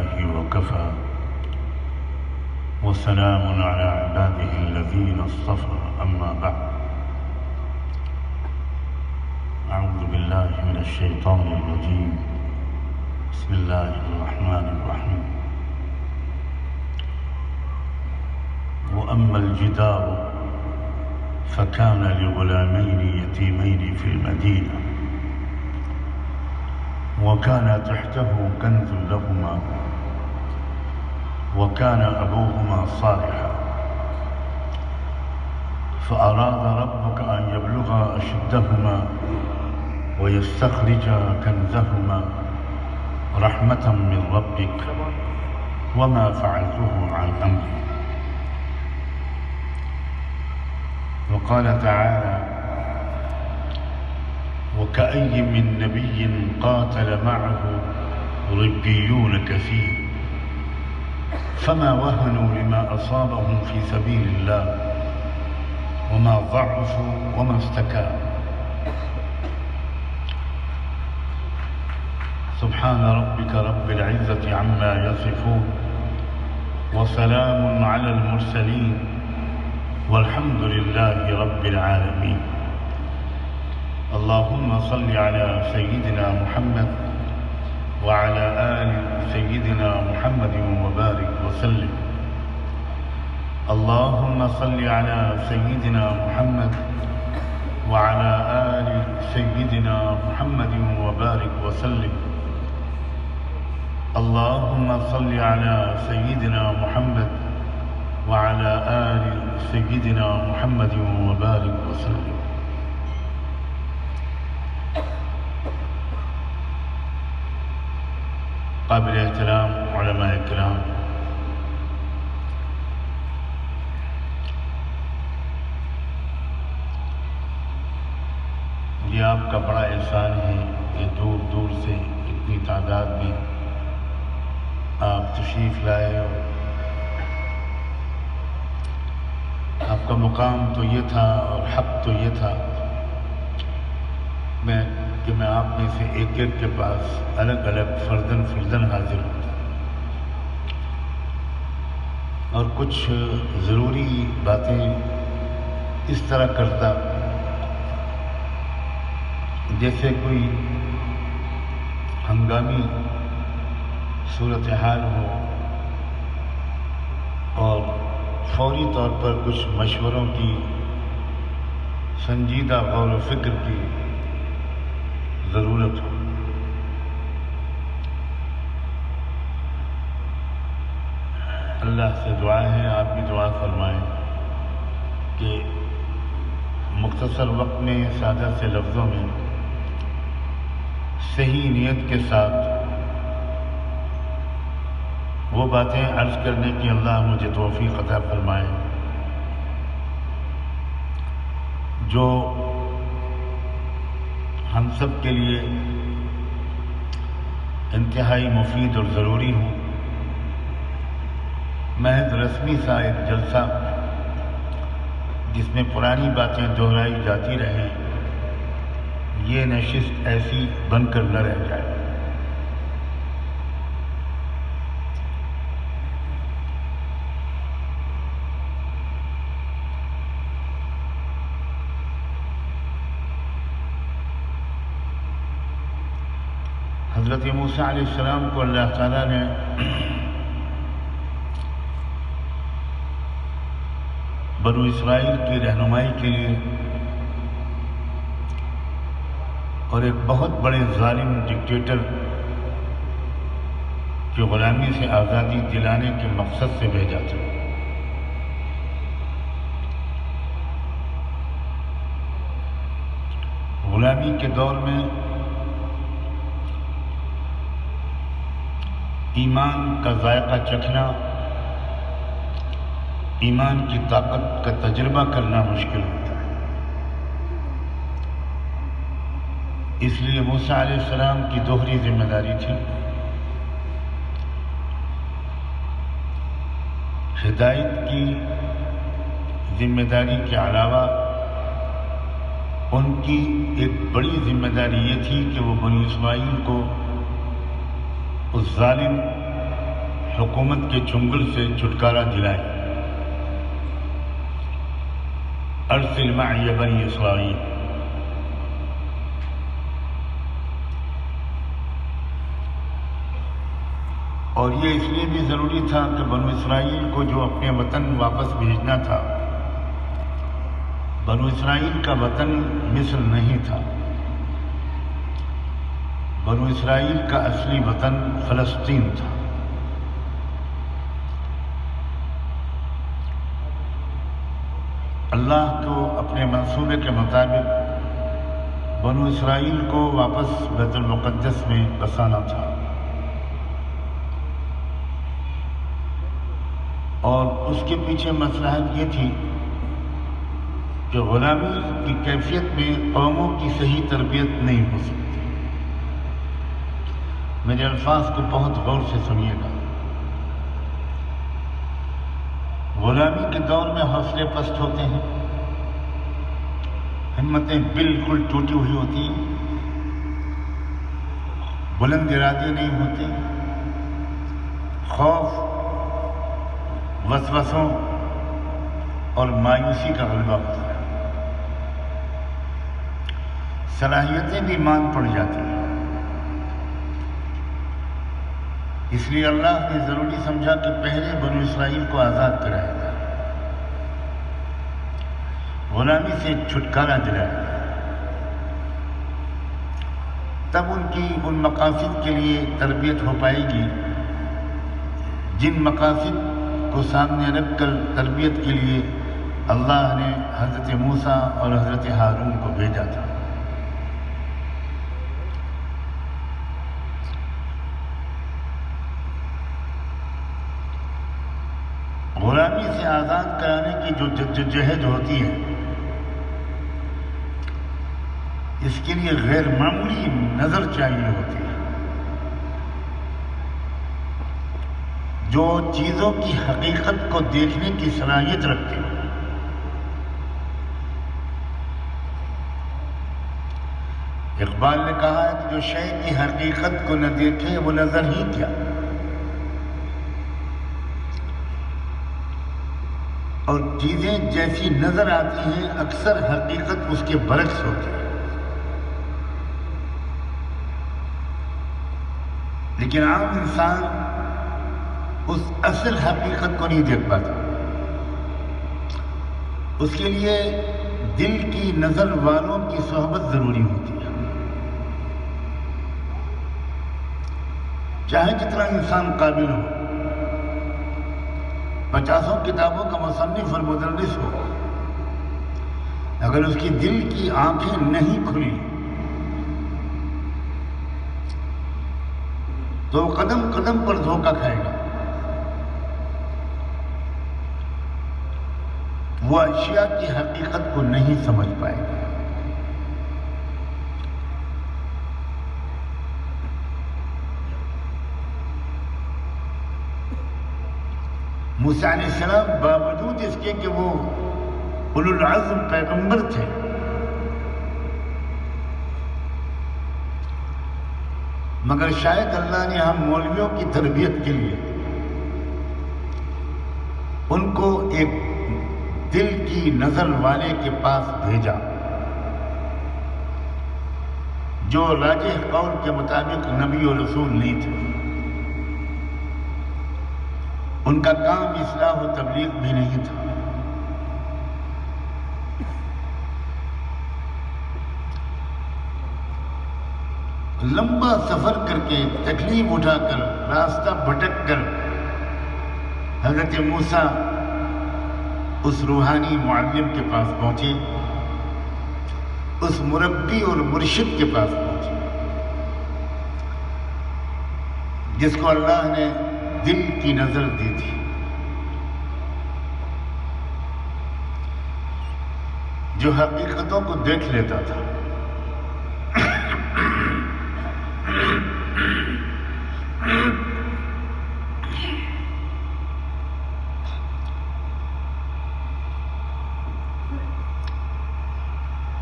الله وكفى وسلام على عباده الذين اصطفى أما بعد. أعوذ بالله من الشيطان الرجيم. بسم الله الرحمن الرحيم. وأما الجدار فكان لغلامين يتيمين في المدينة وكان تحته كنز لهما وكان أبوهما صالحا فأراد ربك أن يبلغا أشدهما ويستخرجا كنزهما رحمة من ربك وما فعلته عن أمري. وقال تعالى: وكأي من نبي قاتل معه ربيون كثير فما وهنوا لما أصابهم في سبيل الله وما ضعفوا وما استكانوا. سبحان ربك رب العزة عما يصفون وسلام على المرسلين والحمد لله رب العالمين. اللهم صل على سيدنا محمد وعلى آل سيدنا محمد وبارك وسلم. اللهم صل على سيدنا محمد وعلى آل سيدنا محمد وبارك وسلم. اللهم صل على سيدنا محمد وعلى آل سيدنا محمد وبارك وسلم. قابل احترام علماء کرام، یہ آپ کا بڑا احسان ہے کہ دور دور سے اتنی تعداد میں آپ تشریف لائے ہو. آپ کا مقام تو یہ تھا اور حق تو یہ تھا کہ میں آپ میں سے ایک ایک کے پاس الگ الگ فردن حاضر ہوتا اور کچھ ضروری باتیں اس طرح کرتا جیسے کوئی ہنگامی صورتحال ہو اور فوری طور پر کچھ مشوروں کی سنجیدہ غور و فکر کی ضرورت ہو. اللہ سے دعا ہے، آپ بھی دعا فرمائیں کہ مختصر وقت میں سادہ سے لفظوں میں صحیح نیت کے ساتھ وہ باتیں عرض کرنے کی اللہ مجھے توفیق عطا فرمائے جو ہم سب کے لیے انتہائی مفید اور ضروری ہوں. محض رسمی سا ایک جلسہ جس میں پرانی باتیں دہرائی جاتی رہیں، یہ نشست ایسی بن کر نہ رہ جائے. حضرت موسیٰ علیہ السلام کو اللہ تعالیٰ نے بنو اسرائیل کی رہنمائی کے لیے اور ایک بہت بڑے ظالم ڈکٹیٹر کی غلامی سے آزادی دلانے کے مقصد سے بھیجا تھا. غلامی کے دور میں ایمان کا ذائقہ چکھنا، ایمان کی طاقت کا تجربہ کرنا مشکل ہوتا ہے. اس لیے موسیٰ علیہ السلام کی دوہری ذمہ داری تھی. ہدایت کی ذمہ داری کے علاوہ ان کی ایک بڑی ذمہ داری یہ تھی کہ وہ بنی اسرائیل کو اس ظالم حکومت کے چنگل سے چھٹکارا دلائے۔ ارسل معی بنی اسرائیل، اور یہ اس لیے بھی ضروری تھا کہ بنو اسرائیل کو جو اپنے وطن واپس بھیجنا تھا، بنو اسرائیل کا وطن مصر نہیں تھا، بنو اسرائیل کا اصلی وطن فلسطین تھا۔ اللہ کو اپنے منصوبے کے مطابق بنو اسرائیل کو واپس بیت المقدس میں بسانا تھا، اور اس کے پیچھے مصلحت یہ تھی کہ غلامی کی کیفیت میں قوموں کی صحیح تربیت نہیں ہو سکتی۔ میرے الفاظ کو بہت غور سے سنیے گا۔ غلامی کے دور میں حوصلے پست ہوتے ہیں، ہمتیں بالکل ٹوٹی ہوئی ہوتی ہیں، بلند ارادے نہیں ہوتے، خوف، وسوسوں اور مایوسی کا غلبہ ہوتا ہے، صلاحیتیں بھی مان پڑ جاتی ہیں۔ اس لیے اللہ نے ضروری سمجھا کہ پہلے بنو اسرائیل کو آزاد کرایا جائے، غلامی سے چھٹکارا دلایا جائے، تب ان کی ان مقاصد کے لیے تربیت ہو پائے گی جن مقاصد کو سامنے رکھ کر تربیت کے لیے اللہ نے حضرت موسیٰ اور حضرت ہارون کو بھیجا تھا۔ غلامی سے آزاد کرانے کی جو جدوجہد ہوتی ہے، اس کے لیے غیر معمولی نظر چاہیے ہوتی ہے۔ جو چیزوں کی حقیقت کو دیکھنے کی صلاحیت رکھتے ہیں۔ اقبال نے کہا ہے کہ جو شے کی حقیقت کو نہ دیکھے وہ نظر ہی کیا، اور چیزیں جیسی نظر آتی ہیں اکثر حقیقت اس کے برعکس ہوتی ہے۔ لیکن عام انسان اس اصل حقیقت کو نہیں دیکھ پاتا، اس کے لیے دل کی نظر والوں کی صحبت ضروری ہوتی ہے۔ چاہے جتنا انسان قابل ہو، 50 کتابوں کا مصنف اور مدرس ہو، اگر اس کی دل کی آنکھیں نہیں کھلی تو وہ قدم قدم پر دھوکہ کھائے گا، وہ اشیاء کی حقیقت کو نہیں سمجھ پائے گا۔ موسیٰ علیہ السلام باوجود اس کے کہ وہ اولو العزم پیغمبر تھے، مگر شاید اللہ نے ہم مولویوں کی تربیت کے لیے ان کو ایک دل کی نظر والے کے پاس بھیجا، جو راجح قول کے مطابق نبی و رسول نہیں تھے۔ ان کا کام اصلاح و تبلیغ بھی نہیں تھا۔ لمبا سفر کر کے، تکلیف اٹھا کر، راستہ بھٹک کر حضرت موسیٰ اس روحانی معلم کے پاس پہنچے، اس مربی اور مرشد کے پاس پہنچے جس کو اللہ نے دل کی نظر دی تھی، جو حقیقتوں کو دیکھ لیتا تھا۔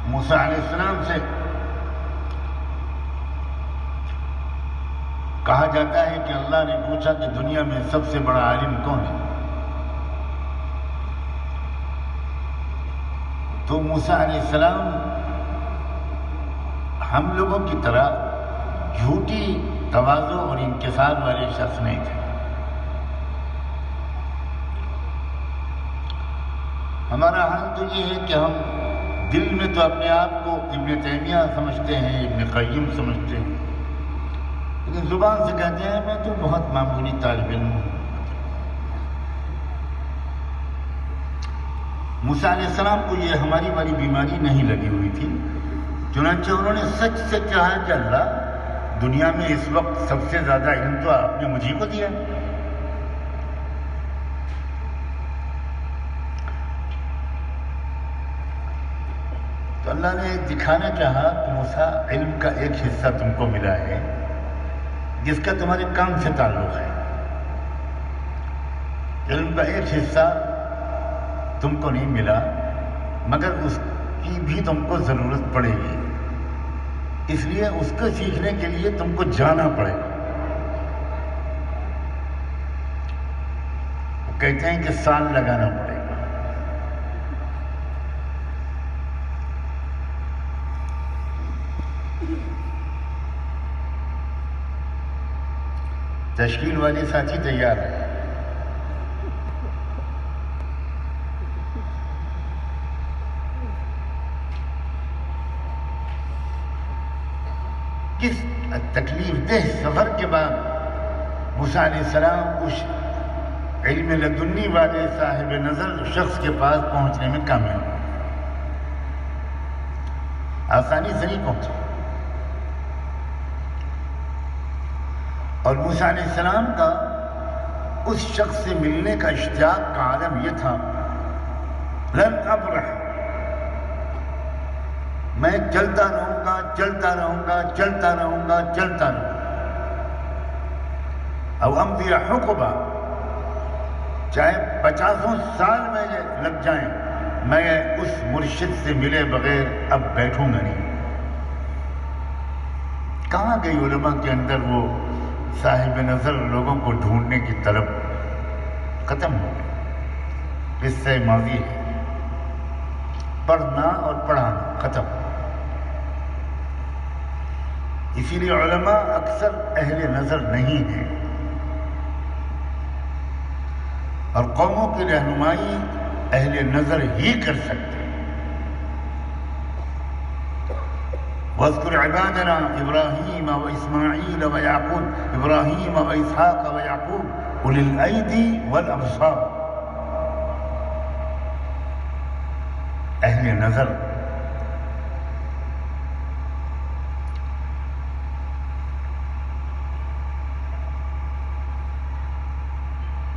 موسیٰ علیہ السلام سے کہا جاتا ہے کہ اللہ نے پوچھا کہ دنیا میں سب سے بڑا عالم کون ہے؟ تو موسیٰ علیہ السلام ہم لوگوں کی طرح جھوٹی تواضع اور انکسار والے شخص نہیں تھے. ہمارا حال تو یہ ہے کہ ہم دل میں تو اپنے آپ کو ابن تیمیہ سمجھتے ہیں، ابن قیم سمجھتے ہیں، لیکن زبان سے کہتے ہیں میں تو بہت معمولی طالب علم ہوں. موسیٰ علیہ السلام کو یہ ہماری والی بیماری نہیں لگی ہوئی تھی، چنانچہ انہوں نے سچ سے چاہا کہ اللہ دنیا میں اس وقت سب سے زیادہ علم تو آپ نے مجھے کو دیا. تو اللہ نے دکھانا چاہا کہ موسیٰ علم کا ایک حصہ تم کو ملا ہے جس کا تمہارے کام سے تعلق ہے. علم کا ایک حصہ تم کو نہیں ملا مگر اس کی بھی تم کو ضرورت پڑے گی، اس لیے اس کو سیکھنے کے لیے تم کو جانا پڑے گا. وہ کہتے ہیں کہ سال لگانا پڑے گا. تشکیل والے ساتھی تیار ہے. کس تکلیف دہ سفر کے بعد موسیٰ علیہ السلام اس علم لدنی والے صاحب نظر شخص کے پاس پہنچنے میں کامیاب ہوئے. آسانی سے نہیں پہنچے. اور موسیٰ علیہ السلام کا اس شخص سے ملنے کا اشتیاق کا عالم یہ تھا، لن ابرح، میں چلتا رہوں گا چلتا رہوں گا چلتا رہوں گا چلتا رہوں گا. او امضی حقبا، چاہے 50 سال میں لگ جائیں میں اس مرشد سے ملے بغیر اب بیٹھوں گا نہیں. کہاں گئی علماء کے اندر وہ صاحب نظر لوگوں کو ڈھونڈنے کی طلب؟ ختم ہو گئی. قصہ ماضی ہے. پڑھنا اور پڑھانا ختم. اسی لیے علماء اکثر اہل نظر نہیں ہیں، اور قوموں کی رہنمائی اہل نظر ہی کر سکتے. وَاذْكُرْ عِبَادَنَا إِبْرَاهِيمَ وَإِسْمَاعِيلَ وَيَعْقُوبَ إِبْرَاهِيمَ وَإِسْحَاقَ وَيَعْقُوبَ أُولِي الْأَيْدِي وَالْأَبْصَارِ. اہل نظر.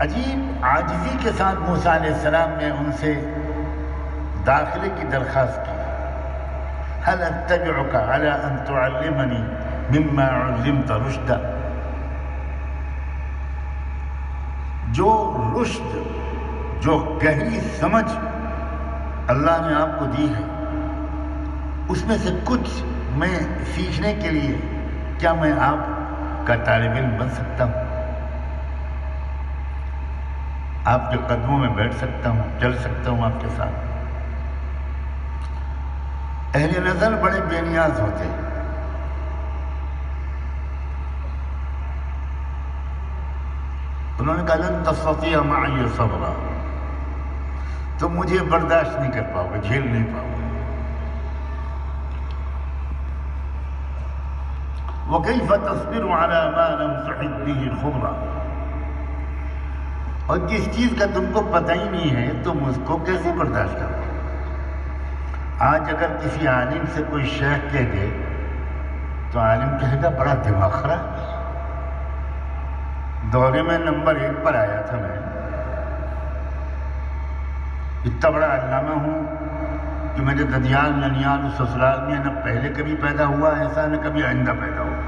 عجیب عاجزی کے ساتھ موسیٰ علیہ السلام نے ان سے داخلے کی درخواست کی. هل اتبعك على ان تعلمني مما علمت رشدا. جو رشد، جو گہری سمجھ اللہ نے آپ کو دی ہے، اس میں سے کچھ میں سیکھنے کے لیے کیا میں آپ کا طالب علم بن سکتا ہوں؟ آپ کے قدموں میں بیٹھ سکتا ہوں، چل سکتا ہوں آپ کے ساتھ؟ اہل نظر بڑے بے نیاز ہوتے ہیں. انہوں نے کہا لن تستطيع معي صبرا، تم مجھے برداشت نہیں کر پاؤ گے، جھیل نہیں پاؤ گے. وكيف تصبر على ما لم تحط به خبرا، اور جس چیز کا تم کو پتہ ہی نہیں ہے تم اس کو کیسے برداشت کرو؟ آج اگر کسی عالم سے کوئی شیخ کہہ دے تو عالم کہے گا بڑا دماغ خراب. دورے میں نمبر 1 پر آیا تھا، میں اتنا بڑا علامہ ہوں کہ میرے ددیال ننیال سسرال میں نہ پہلے کبھی پیدا ہوا ایسا، نہ کبھی آئندہ پیدا ہوا.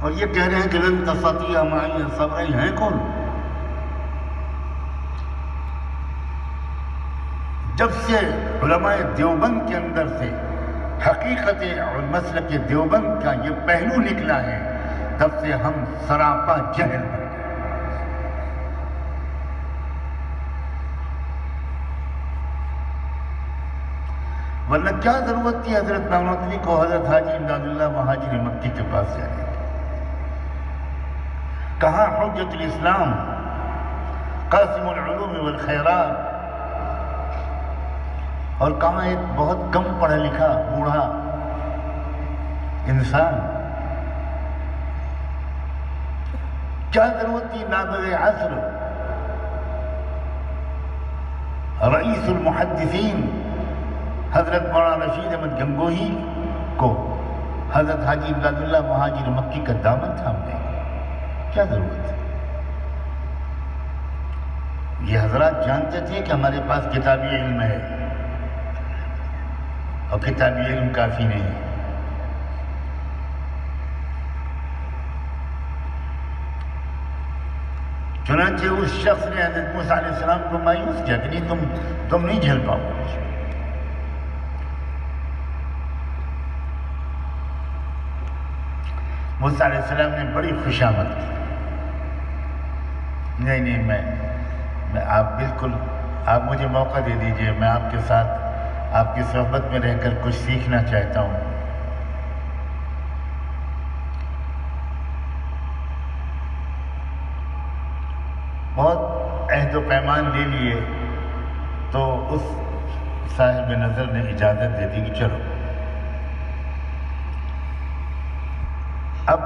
اور یہ کہہ رہے ہیں کہ لن تستطيع معي صبرا. ہیں کون؟ جب سے علماء دیوبند کے اندر سے حقیقت اور مسلک دیوبند کا یہ پہلو نکلا ہے تب سے ہم سراپا جہل بن گئے۔ ورنہ کیا ضرورت تھی حضرت نانوتوی کو حضرت حاجی امداد اللہ مہاجر مکی کے پاس جانے کی؟ کہاں حجت الاسلام، قاسم العلوم والخیرات، اور کہاں ایک بہت کم پڑھا لکھا بوڑھا انسان؟ کیا ضرورت تھی نابغ عصر رئیس المحدثین حضرت مولانا رشید احمد گنگوہی کو حضرت حاجی امداد اللہ مہاجر مکی کا دامن تھامنے کی؟ کیا ضرورت ہے؟ یہ حضرات جانتے تھے کہ ہمارے پاس کتابی علم ہے اور کتابی علم کافی نہیں ہے۔ چنانچہ اس شخص نے حضرت موسیٰ علیہ السلام کو مایوس کیا کہ نہیں، تم نہیں جھیل پاؤ گے۔ موسیٰ علیہ السلام نے بڑی خوشامد کی، نہیں میں آپ مجھے موقع دے دیجئے، میں آپ کے ساتھ آپ کی صحبت میں رہ کر کچھ سیکھنا چاہتا ہوں۔ بہت عہد و پیمان لے لیے تو اس صاحب نظر نے اجازت دے دی کہ چلو۔ اب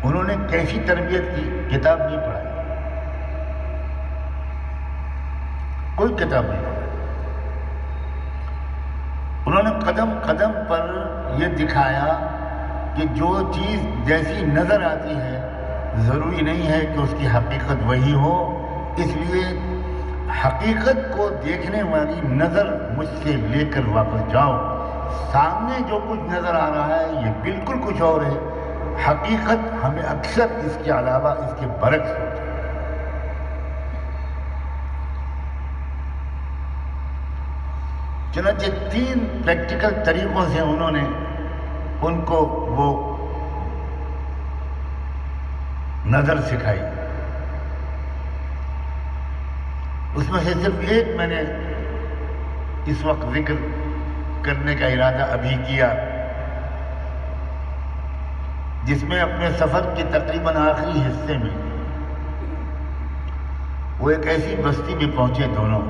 انہوں نے کیسی تربیت کی؟ کتاب نہیں پڑھائی، کوئی کتاب نہیں پڑھائی۔ انہوں نے قدم قدم پر یہ دکھایا کہ جو چیز جیسی نظر آتی ہے ضروری نہیں ہے کہ اس کی حقیقت وہی ہو، اس لیے حقیقت کو دیکھنے والی نظر مجھ سے لے کر واپس جاؤ۔ سامنے جو کچھ نظر آ رہا ہے یہ بالکل کچھ اور ہے، حقیقت ہمیں اکثر اس کے علاوہ اس کے برعکس ہوتی ہے۔ چنانچہ 3 پریکٹیکل طریقوں سے انہوں نے ان کو وہ نظر سکھائی۔ اس میں سے صرف ایک میں نے اس وقت ذکر کرنے کا ارادہ ابھی کیا، جس میں اپنے سفر کے تقریباً آخری حصے میں وہ ایک ایسی بستی میں پہنچے دونوں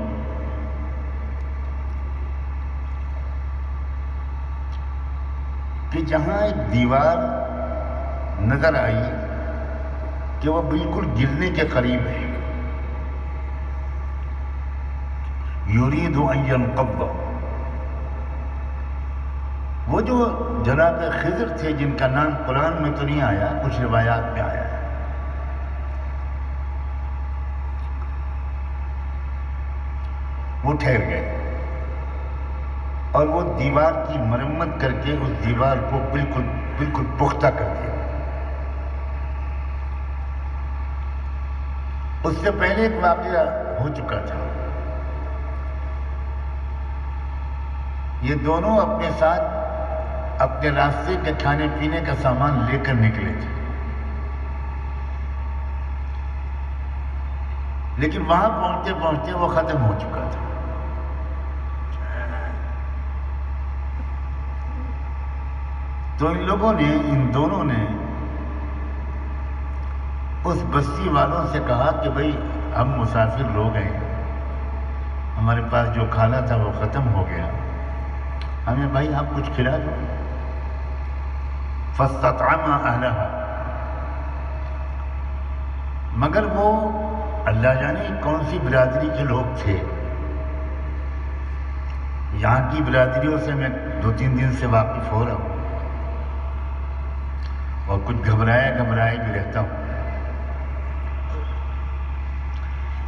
کہ جہاں ایک دیوار نظر آئی کہ وہ بالکل گرنے کے قریب ہے، یرید ان ينقض۔ وہ جو جناب خضر تھے جن کا نام قرآن میں تو نہیں آیا، کچھ روایات میں آیا ہے، وہ ٹھہر گئے اور وہ دیوار کی مرمت کر کے اس دیوار کو بالکل پختہ کر دیا۔ اس سے پہلے ایک واقعہ ہو چکا تھا، یہ دونوں اپنے ساتھ اپنے راستے کے کھانے پینے کا سامان لے کر نکلے تھے، لیکن وہاں پہنچتے پہنچتے وہ ختم ہو چکا تھا۔ تو ان دونوں نے اس بستی والوں سے کہا کہ بھئی ہم مسافر لوگ ہیں، ہمارے پاس جو کھانا تھا وہ ختم ہو گیا، ہمیں بھائی آپ کچھ کھلا دو۔ فاستطعما اہلہا، مگر وہ اللہ جانے کون سی برادری کے لوگ تھے۔ یہاں کی برادریوں سے میں 2-3 دن سے واقف ہو رہا ہوں اور کچھ گھبرایا بھی رہتا ہوں،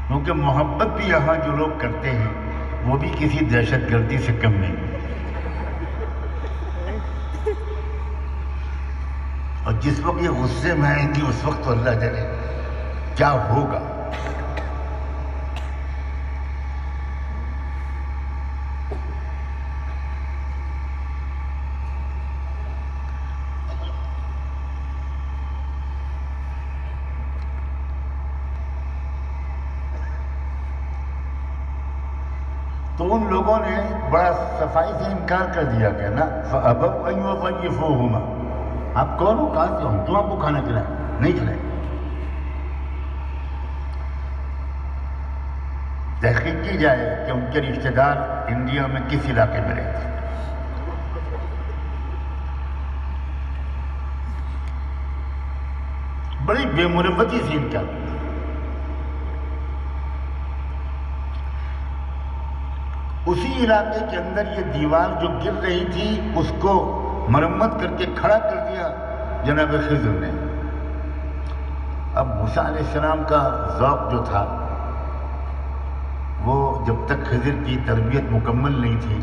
کیونکہ محبت بھی یہاں جو لوگ کرتے ہیں وہ بھی کسی دہشت گردی سے کم نہیں، اور جس وقت یہ غصے میں آئیں گی اس وقت تو اللہ جانے کیا ہوگا۔ تو ان لوگوں نے بڑا صفائی سے انکار کر دیا کہ نا فَأَبَوْا أَن يُضَيِّفُوهُمَا، آپ کون ہو، کہاں سے ہم کیوں آپ کو کھانا کھلائیں، نہیں کھلائیں۔ تحقیق کی جائے کہ ان کے رشتہ دار انڈیا میں کس علاقے میں رہتے ہیں۔ بڑی بے مروتی سے انکار کیا۔ اسی علاقے کے اندر یہ دیوار جو گر رہی تھی اس کو مرمت کر کے کھڑا کر دیا جناب خضر نے۔ اب موسیٰ علیہ السلام کا ذوق جو تھا وہ جب تک خضر کی تربیت مکمل نہیں تھی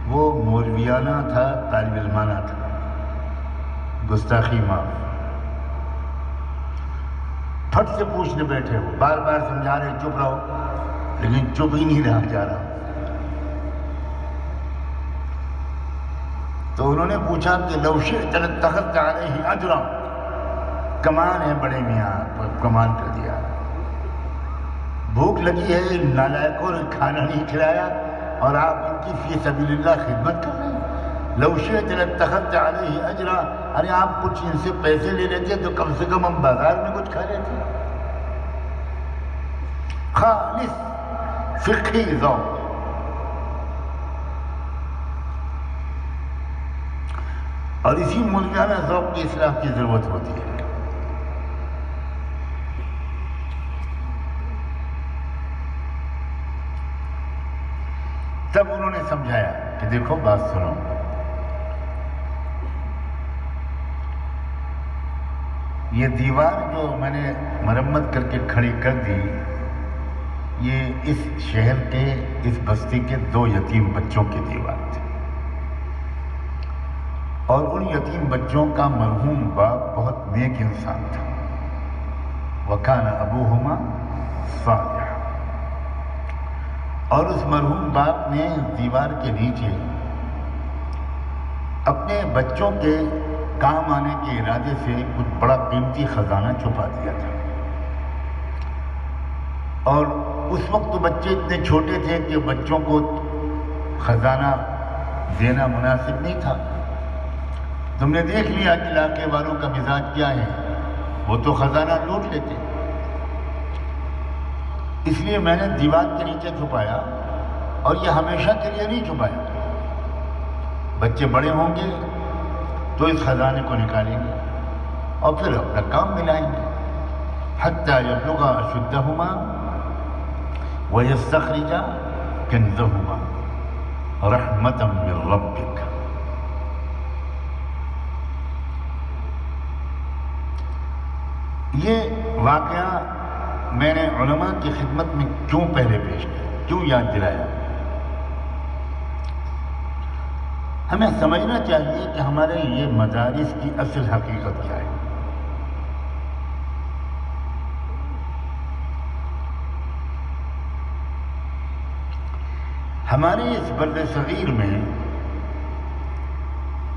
وہ مولویانہ تھا، طالب علمانہ تھا، گستاخی معاف۔ پھٹ سے پوچھنے بیٹھے، وہ بار بار سمجھا رہے چپ رہو، لیکن چپ ہی نہیں رہا جا رہا۔ تو انہوں نے پوچھا کہ لو شئت لاتخذت علیہ اجرا، کمان ہے بڑے میاں، کمان کر دیا، بھوک لگی ہے، نالائقوں نے کھانا نہیں کھلایا اور آپ ان کی فی سبیل اللہ خدمت کر رہے ہیں۔ لو شئت لاتخذت علیہ اجرا، ارے آپ کچھ ان سے پیسے لے لیتے تو کم سے کم ہم بازار میں کچھ کھا لیتے۔ خالص فقہی ذوق۔ اور اسی مولویانہ ذوق کی اصلاح کی ضرورت ہوتی ہے۔ تب انہوں نے سمجھایا کہ دیکھو بات سنو، یہ دیوار جو میں نے مرمت کر کے کھڑی کر دی، یہ اس شہر کے، اس بستی کے 2 یتیم بچوں کی دیوار تھی، اور ان یتیم بچوں کا مرحوم باپ بہت نیک انسان تھا۔ وَكَانَ أَبُوهُمَا صَالِحًا، اور اس مرحوم باپ نے دیوار کے نیچے اپنے بچوں کے کام آنے کے ارادے سے کچھ بڑا قیمتی خزانہ چھپا دیا تھا۔ اور اس وقت تو بچے اتنے چھوٹے تھے کہ بچوں کو خزانہ دینا مناسب نہیں تھا۔ تم نے دیکھ لیا کہ علاقے والوں کا مزاج کیا ہے، وہ تو خزانہ لوٹ لیتے، اس لیے میں نے دیوار کے نیچے چھپایا، اور یہ ہمیشہ کے لیے نہیں چھپایا۔ بچے بڑے ہوں گے تو اس خزانے کو نکالیں گے اور پھر اپنا کام ملائیں گے، حتیٰ یبلغا اشدہما ویستخرجا کنزہما رحمتا من ربک۔ یہ واقعہ میں نے علماء کی خدمت میں کیوں پہلے پیش کیا، کیوں یاد دلایا؟ ہمیں سمجھنا چاہیے کہ ہمارے یہ مدارس کی اصل حقیقت کیا ہے۔ ہمارے اس بر صغیر میں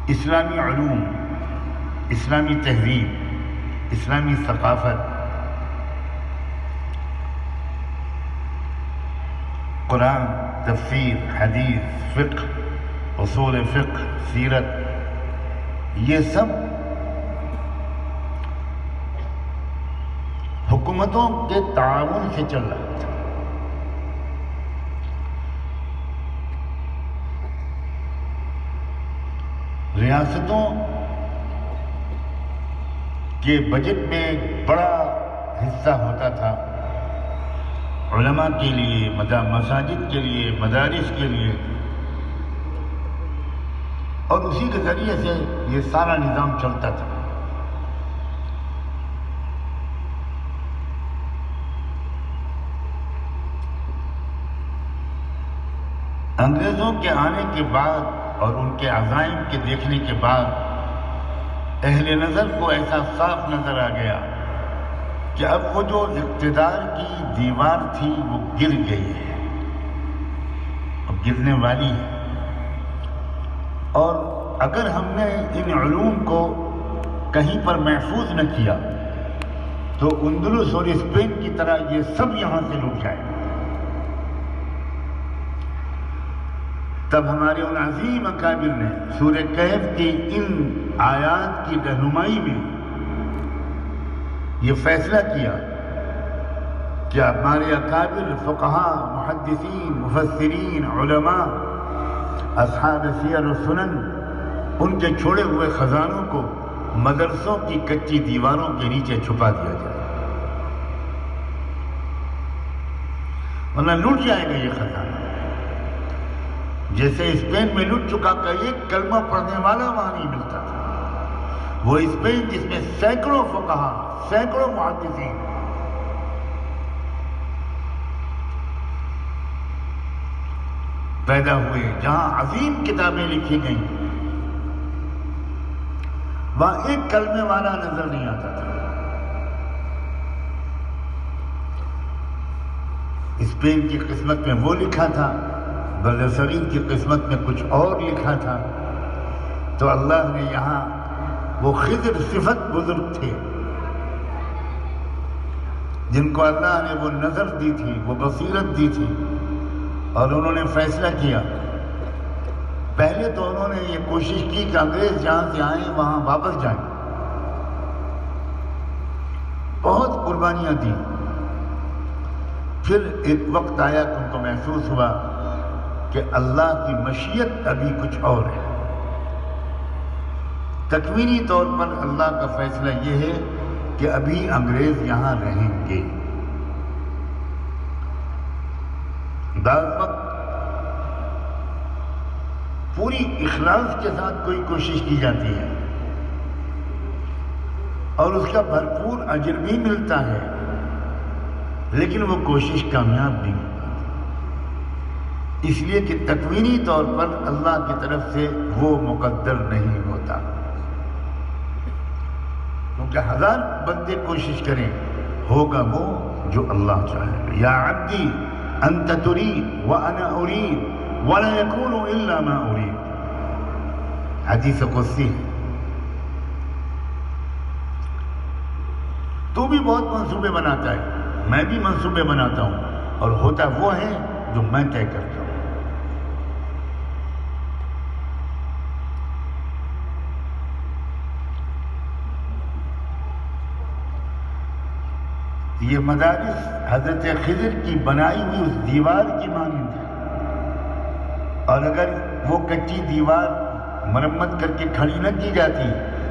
اسلامی علوم، اسلامی تہذیب، اسلامی ثقافت، قرآن، تفسیر، حدیث، فقہ، اصول فقہ، سیرت، یہ سب حکومتوں کے تعاون سے چل رہا تھا۔ ریاستوں کے بجٹ میں ایک بڑا حصہ ہوتا تھا علماء کے لیے، مساجد کے لیے، مدارس کے لیے، اور اسی کے ذریعے سے یہ سارا نظام چلتا تھا۔ انگریزوں کے آنے کے بعد اور ان کے عزائم کے دیکھنے کے بعد اہل نظر کو ایسا صاف نظر آ گیا کہ اب وہ جو اقتدار کی دیوار تھی وہ گر گئی ہے، اب گرنے والی ہے، اور اگر ہم نے ان علوم کو کہیں پر محفوظ نہ کیا تو اندلس اور اسپین کی طرح یہ سب یہاں سے لوٹ جائے گا۔ تب ہمارے ان عظیم اکابر نے سورہ کہف کی ان آیات کی رہنمائی میں یہ فیصلہ کیا کہ ہمارے اکابر فقہاء، محدثین، مفسرین، علماء، اصحاب سیر و سنن، ان کے چھوڑے ہوئے خزانوں کو مدرسوں کی کچی دیواروں کے نیچے چھپا دیا جائے، ورنہ لٹ جائے گا یہ خزانہ۔ جیسے اسپین میں لٹ چکا کہ ایک کلمہ پڑھنے والا وہاں نہیں ملتا تھا، وہ اسپین جس میں سینکڑوں فقہاء، سینکڑوں محدثین پیدا ہوئے، جہاں عظیم کتابیں لکھی گئیں، وہاں ایک کلمے والا نظر نہیں آتا تھا۔ اسپین کی قسمت میں وہ لکھا تھا، بلصغیر کی قسمت میں کچھ اور لکھا تھا، تو اللہ نے یہاں وہ خضر صفت بزرگ تھے جن کو اللہ نے وہ نظر دی تھی، وہ بصیرت دی تھی، اور انہوں نے فیصلہ کیا۔ پہلے تو انہوں نے یہ کوشش کی کہ انگریز جہاں سے آئیں وہاں واپس جائیں، بہت قربانیاں دی۔ پھر ایک وقت آیا کہ ان کو محسوس ہوا کہ اللہ کی مشیت ابھی کچھ اور ہے۔ تکوینی طور پر اللہ کا فیصلہ یہ ہے کہ ابھی انگریز یہاں رہیں گے۔ بعض وقت پوری اخلاص کے ساتھ کوئی کوشش کی جاتی ہے اور اس کا بھرپور اجر بھی ملتا ہے، لیکن وہ کوشش کامیاب نہیں ہوتی، اس لیے کہ تکوینی طور پر اللہ کی طرف سے وہ مقدر نہیں ہوتا، کیونکہ ہزار بندے کوشش کریں، ہوگا وہ جو اللہ چاہے۔ یا عبدی انت ترید وانا ارید ولا يكون الا ما ارید، حدیث قدسی۔ تو بھی بہت منصوبے بناتا ہے، میں بھی منصوبے بناتا ہوں، اور ہوتا وہ ہے جو میں طے کرتا ہوں۔ یہ مدارس حضرت خضر کی بنائی ہوئی اس دیوار کی مانند ہے، اور اگر وہ کچی دیوار مرمت کر کے کھڑی نہ کی جاتی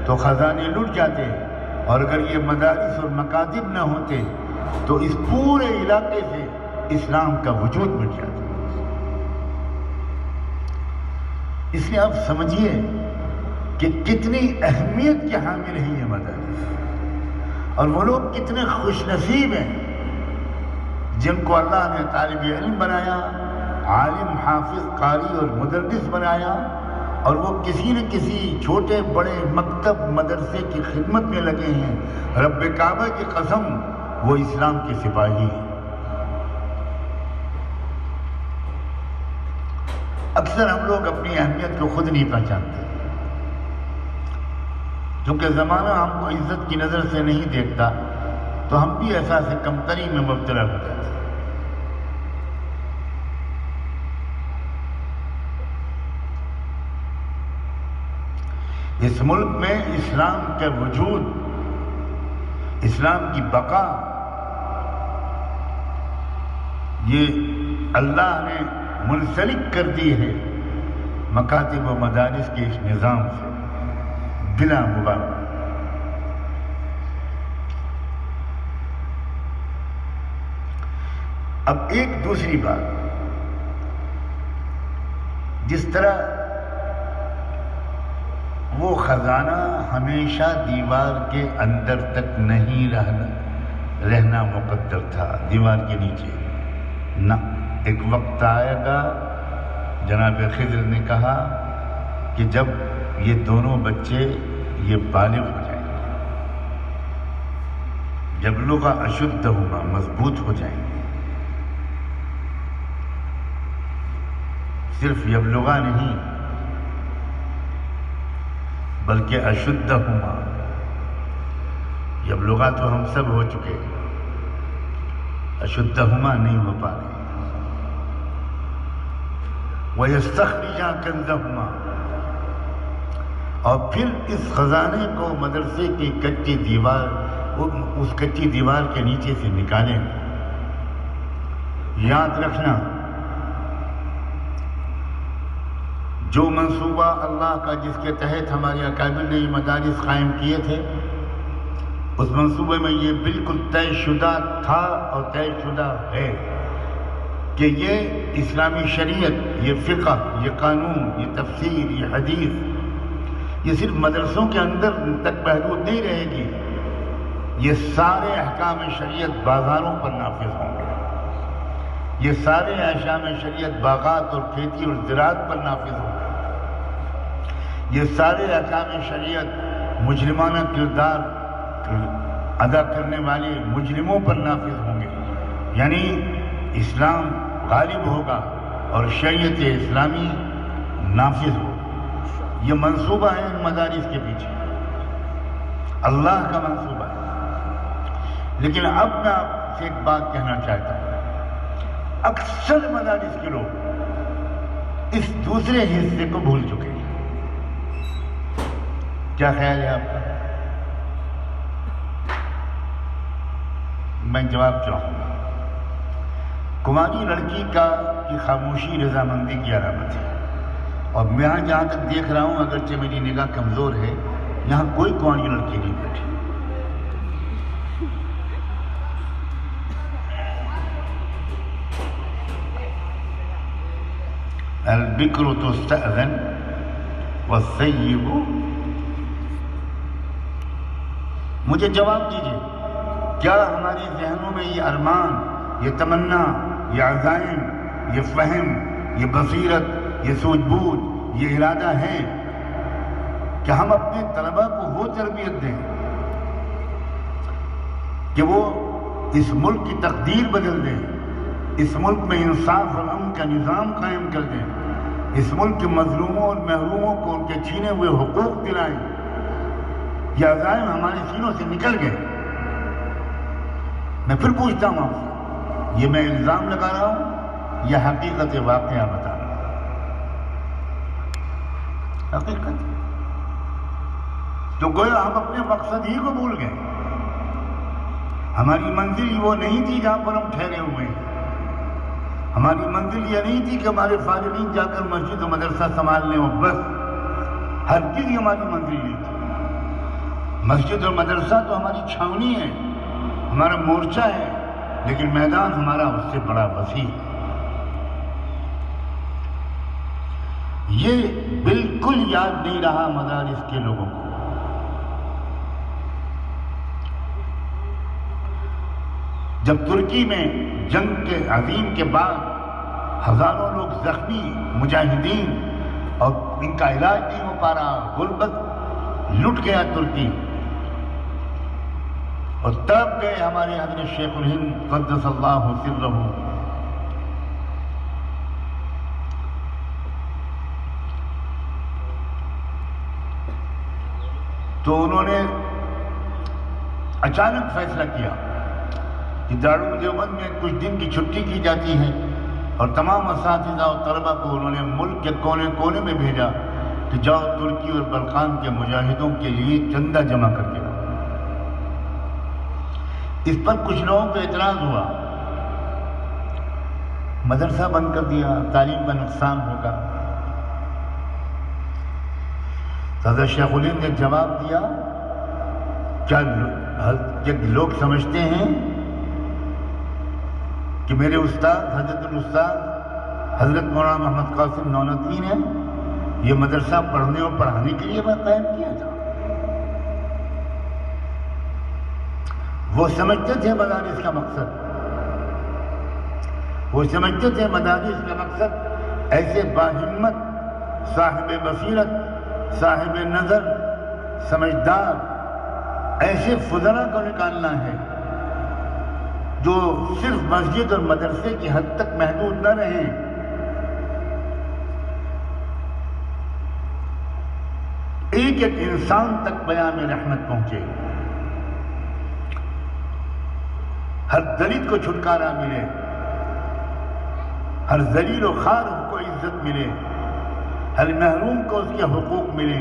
تو خزانے لٹ جاتے، اور اگر یہ مدارس اور مکاتب نہ ہوتے تو اس پورے علاقے سے اسلام کا وجود مٹ جاتا۔ اس لیے آپ سمجھیے کہ کتنی اہمیت کے حامل ہیں یہ مدارس، اور وہ لوگ کتنے خوش نصیب ہیں جن کو اللہ نے طالب علم بنایا، عالم، حافظ، قاری اور مدرس بنایا، اور وہ کسی نہ کسی چھوٹے بڑے مکتب مدرسے کی خدمت میں لگے ہیں۔ رب کعبہ کی قسم، وہ اسلام کے سپاہی ہیں۔ اکثر ہم لوگ اپنی اہمیت کو خود نہیں پہچانتے، کیونکہ زمانہ ہم کو عزت کی نظر سے نہیں دیکھتا، تو ہم بھی احساس کمتری میں مبتلا ہو جاتے ہیں۔ اس ملک میں اسلام کا وجود، اسلام کی بقا، یہ اللہ نے منسلک کر دی ہے مکاتب و مدارس کے اس نظام سے، بلا مبالغہ۔ اب ایک دوسری بات، جس طرح وہ خزانہ ہمیشہ دیوار کے اندر تک نہیں رہنا مقدر تھا، دیوار کے نیچے نہ، ایک وقت آئے گا، جناب خضر نے کہا کہ جب یہ دونوں بچے یہ بالغ ہو جائیں گے، جب لغا اشدہما، مضبوط ہو جائیں گے، صرف یبلغا نہیں بلکہ اشدہما، یبلغا تو ہم سب ہو چکے، اشدہما نہیں ہو پا رہے، وَيَسْتَخْرِجَا كَنْزَهُمَا، اور پھر اس خزانے کو مدرسے کی کچی دیوار، اس کچی دیوار کے نیچے سے نکالیں۔ یاد رکھنا، جو منصوبہ اللہ کا جس کے تحت ہمارے اکابر نے یہ مدارس قائم کیے تھے، اس منصوبے میں یہ بالکل طے شدہ تھا اور طے شدہ ہے کہ یہ اسلامی شریعت، یہ فقہ، یہ قانون، یہ تفسیر، یہ حدیث، یہ صرف مدرسوں کے اندر تک محدود نہیں رہے گی، یہ سارے احکام شریعت بازاروں پر نافذ ہوں گے، یہ سارے احکام شریعت باغات اور کھیتی اور زراعت پر نافذ ہوں گے، یہ سارے احکام شریعت مجرمانہ کردار ادا کرنے والے مجرموں پر نافذ ہوں گے، یعنی اسلام غالب ہوگا اور شریعت اسلامی نافذ ہوگا۔ یہ منصوبہ ہے ان مدارس کے پیچھے، اللہ کا منصوبہ ہے۔ لیکن اب میں آپ سے ایک بات کہنا چاہتا ہوں، اکثر مدارس کے لوگ اس دوسرے حصے کو بھول چکے ہیں۔ کیا خیال ہے آپ کا؟ میں جواب چاہوں گا۔ کماری لڑکی کی خاموشی رضامندی کی علامت ہے، اور میں جہاں تک دیکھ رہا ہوں، اگرچہ میری نگاہ کمزور ہے، یہاں کوئی کماری لڑکی نہیں بیٹھی۔ البکر تستأذن والثیب، مجھے جواب دیجیے، کیا ہمارے ذہنوں میں یہ ارمان، یہ تمنا، یہ عزائم، یہ فہم، یہ بصیرت، یہ سوجھ بوجھ، یہ ارادہ ہے کہ ہم اپنے طلباء کو وہ تربیت دیں کہ وہ اس ملک کی تقدیر بدل دیں، اس ملک میں انصاف اور امن کا نظام قائم کر دیں، اس ملک کے مظلوموں اور محروموں کو ان کے چھینے ہوئے حقوق دلائیں؟ یہ عزائم ہمارے سینوں سے نکل گئے۔ میں پھر پوچھتا ہوں آپ سے، یہ میں الزام لگا رہا ہوں یا حقیقت واقعہ بتا رہا ہوں؟ حقیقت تو گویا ہم اپنے مقصد ہی کو بھول گئے۔ ہماری منزل وہ نہیں تھی جہاں پر ہم ٹھہرے ہوئے ہیں، ہماری منزل یہ نہیں تھی کہ ہمارے فارغین جا کر مسجد و مدرسہ سنبھال لیں اور بس، ہر چیز ہماری منزل نہیں تھی۔ مسجد اور مدرسہ تو ہماری چھاونی ہے، ہمارا مورچہ ہے، لیکن میدان ہمارا اس سے بڑا وسیع ہے۔ یہ بالکل یاد نہیں رہا مدارس کے لوگوں کو۔ جب ترکی میں جنگ کے عظیم کے بعد ہزاروں لوگ زخمی، مجاہدین، اور ان کا علاج نہیں ہو پا رہا، غربت لٹ گیا ترکی، اور تب گئے ہمارے حضرت شیخ الہند قدس اللہ سرہ، تو انہوں نے اچانک فیصلہ کیا کہ دارالعلوم دیوبند میں کچھ دن کی چھٹی کی جاتی ہے، اور تمام اساتذہ اور طلبہ کو انہوں نے ملک کے کونے کونے میں بھیجا کہ جاؤ ترکی اور بلقان کے مجاہدوں کے لیے چندہ جمع کر کے لاؤ۔ اس پر کچھ لوگوں کو اعتراض ہوا، مدرسہ بند کر دیا، تعلیم کا نقصان ہوگا۔ حضرت شیخ الہند نے جواب دیا، کیا لوگ سمجھتے ہیں کہ میرے استاد حضرت الاستاذ حضرت مولانا محمد قاسم نونتوی نے یہ مدرسہ پڑھنے اور پڑھانے کے لیے قائم کیا تھا؟ وہ سمجھتے تھے مدارس کا مقصد، وہ سمجھتے تھے مدارس کا مقصد ایسے باہمت، صاحب بصیرت، صاحب نظر، سمجھدار ایسے فضلاء کو نکالنا ہے جو صرف مسجد اور مدرسے کی حد تک محدود نہ رہیں، ایک ایک انسان تک پیام رحمت پہنچے، ہر دلت کو چھٹکارا ملے، ہر ذلیل و خوار کو عزت عزت ملے، ہر محروم کو اس کے حقوق ملے،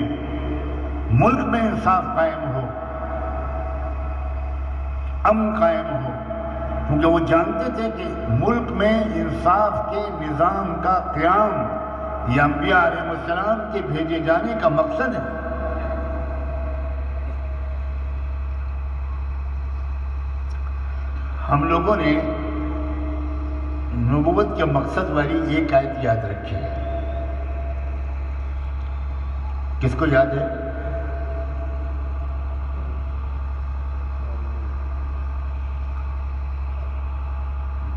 ملک میں انصاف قائم ہو، امن قائم ہو، کیونکہ وہ جانتے تھے کہ ملک میں انصاف کے نظام کا قیام یہ انبیاء علیہ السلام کے بھیجے جانے کا مقصد ہے۔ ہم لوگوں نے نبوت کے مقصد والی ایک آیت یاد رکھی ہے، کس کو یاد ہے؟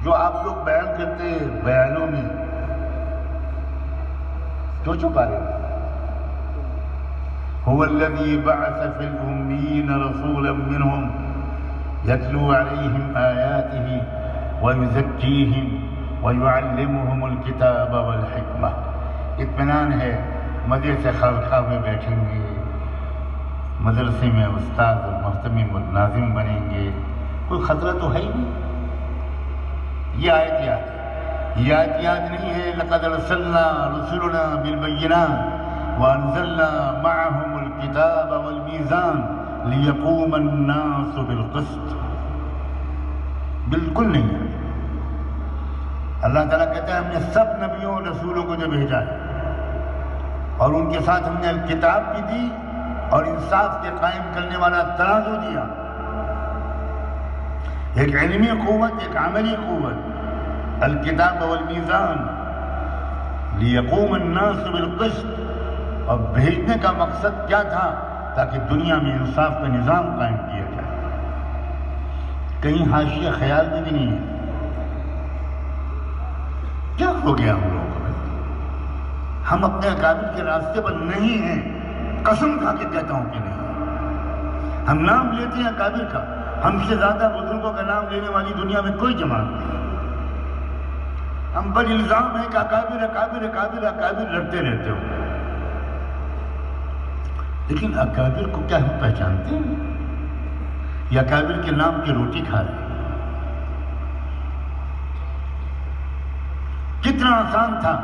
جو آپ لوگ بیان کرتے ہیں بیانوں میں تو چھپا رہے هو الذي بعث في الأميين رسولا منهم يتلو عليهم آياته ويزكيهم ويعلمهم الكتاب والحکمہ۔ اطمینان ہے مدرسے خالقہ میں بیٹھیں گے، مدرسے میں استاد اور محتمم اور ناظم بنیں گے، کوئی خطرہ تو ہے ہی نہیں۔ یہ آیت یاد ہے، یہ آیت یاد نہیں ہے لقد ارسلنا رسلنا بالبینات وانزلنا معهم الكتاب والمیزان لیقوم الناس بالقسط، بالکل نہیں ہے۔ اللہ تعالیٰ کہتا ہے ہم نے سب نبیوں اور رسولوں کو جو بھیجا ہے اور ان کے ساتھ ہم نے کتاب بھی دی اور انصاف کے قائم کرنے والا ترازو دیا، ایک علمی قوت، ایک عملی قوت، الکتاب والمیزان لیقوم الناس بالقسط۔ اور بھیجنے کا مقصد کیا تھا؟ تاکہ دنیا میں انصاف کا نظام قائم کیا جائے۔ کہیں حاشیہ خیال میں بھی نہیں ہے۔ کیا ہو گیا ہم لوگوں کو؟ ہم اپنے اکابر کے راستے پر نہیں ہیں، قسم کھا کے کہتا ہوں کہ نہیں۔ ہم نام لیتے ہیں اکابر کا، ہم سے زیادہ بزرگوں کا نام لینے والی دنیا میں کوئی جماعت نہیں۔ ہم پر الزام ہے کہ اکابر اکابر اکابر اکابر لڑتے رہتے ہو، لیکن اکابر کو کیا ہم پہچانتے ہیں؟ یا اکابر کے نام کی روٹی کھا رہے ہیں؟ کتنا آسان تھا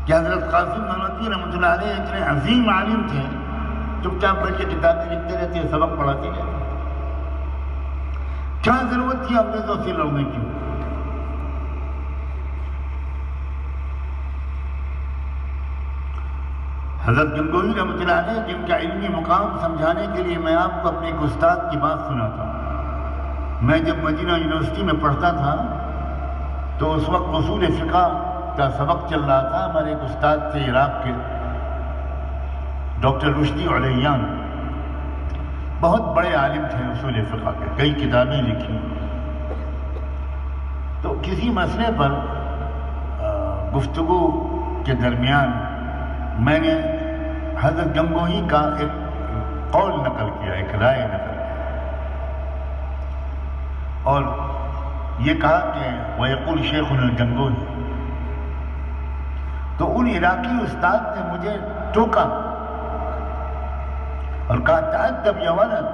کہ حضرت قاسم نانوتوی رحمۃ اللہ علیہ اتنے عظیم عالم تھے، چپ چاپ بیٹھ کے کتابیں لکھتے رہتے، سبق پڑھاتے رہتے۔ کیا ضرورت تھی انگریزوں سے لڑنے کی؟ حضرت گنگوہی رحمۃ اللہ علیہ جن کا علمی مقام سمجھانے کے لیے میں آپ کو اپنے ایک استاد کی بات سناتا ہوں۔ میں جب مدینہ یونیورسٹی میں پڑھتا تھا تو اس وقت اصول فقہ کا سبق چل رہا تھا۔ ہمارے ایک استاد تھے عراق کے، ڈاکٹر رشدی علیان، بہت بڑے عالم تھے اصول فقہ کے، کئی کتابیں لکھی۔ تو کسی مسئلے پر گفتگو کے درمیان میں نے حضرت گنگوہی کا ایک قول نقل کیا، ایک رائے نقل کیا، اور یہ کہا کہ وَيَقُولُ شَيْخُنَا الْگَنگوہی۔ تو ان عراقی استاد نے مجھے ٹوکا اور کہا تأدب یا ولد،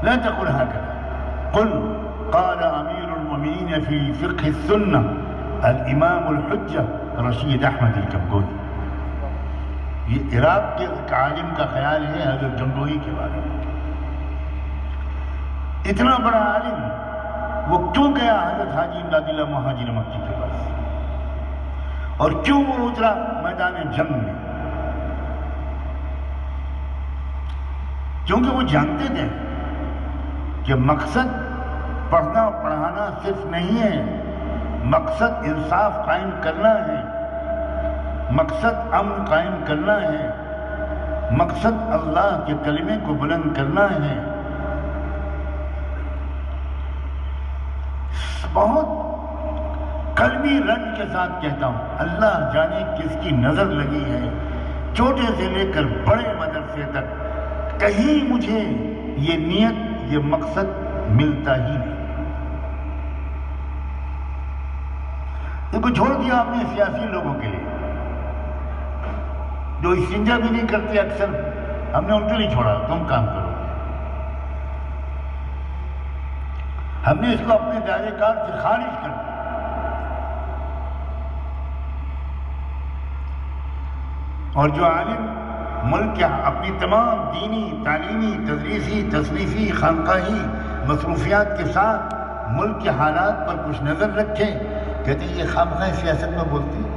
لا تقل هكذا، قل قال امیر المؤمنین فی فقہ السنہ الامام الحجہ رشید احمد الگنگوہی۔ یہ عراق کے ایک عالم کا خیال ہے حضرت گنگوہی کے بارے میں۔ اتنا بڑا عالم، وہ کیوں گیا حضرت حاجی امداد اللہ مہاجر مکی کے پاس، اور کیوں وہ اترا میدان جنگ میں؟ کیونکہ وہ جانتے تھے کہ مقصد پڑھنا اور پڑھانا صرف نہیں ہے، مقصد انصاف قائم کرنا ہے، مقصد امن قائم کرنا ہے، مقصد اللہ کے کلمے کو بلند کرنا ہے۔ بہت قلبی رنج کے ساتھ کہتا ہوں، اللہ جانے کس کی نظر لگی ہے، چھوٹے سے لے کر بڑے مدرسے تک کہیں مجھے یہ نیت، یہ مقصد ملتا ہی نہیں۔ ان کو چھوڑ دیا آپ نے سیاسی لوگوں کے لیے جو استنجا بھی نہیں کرتے، اکثر ہم نے ان کو نہیں چھوڑا، تم کام کرو۔ ہم نے اس کو اپنے دائرے کار سے خارج کر دیا۔ اور جو عالم ملک کے اپنی تمام دینی، تعلیمی، تدریسی، تصنیفی، خانقاہی مصروفیات کے ساتھ ملک کے حالات پر کچھ نظر رکھے، کہتے ہیں یہ خامخواہ سیاست میں بولتی ہے۔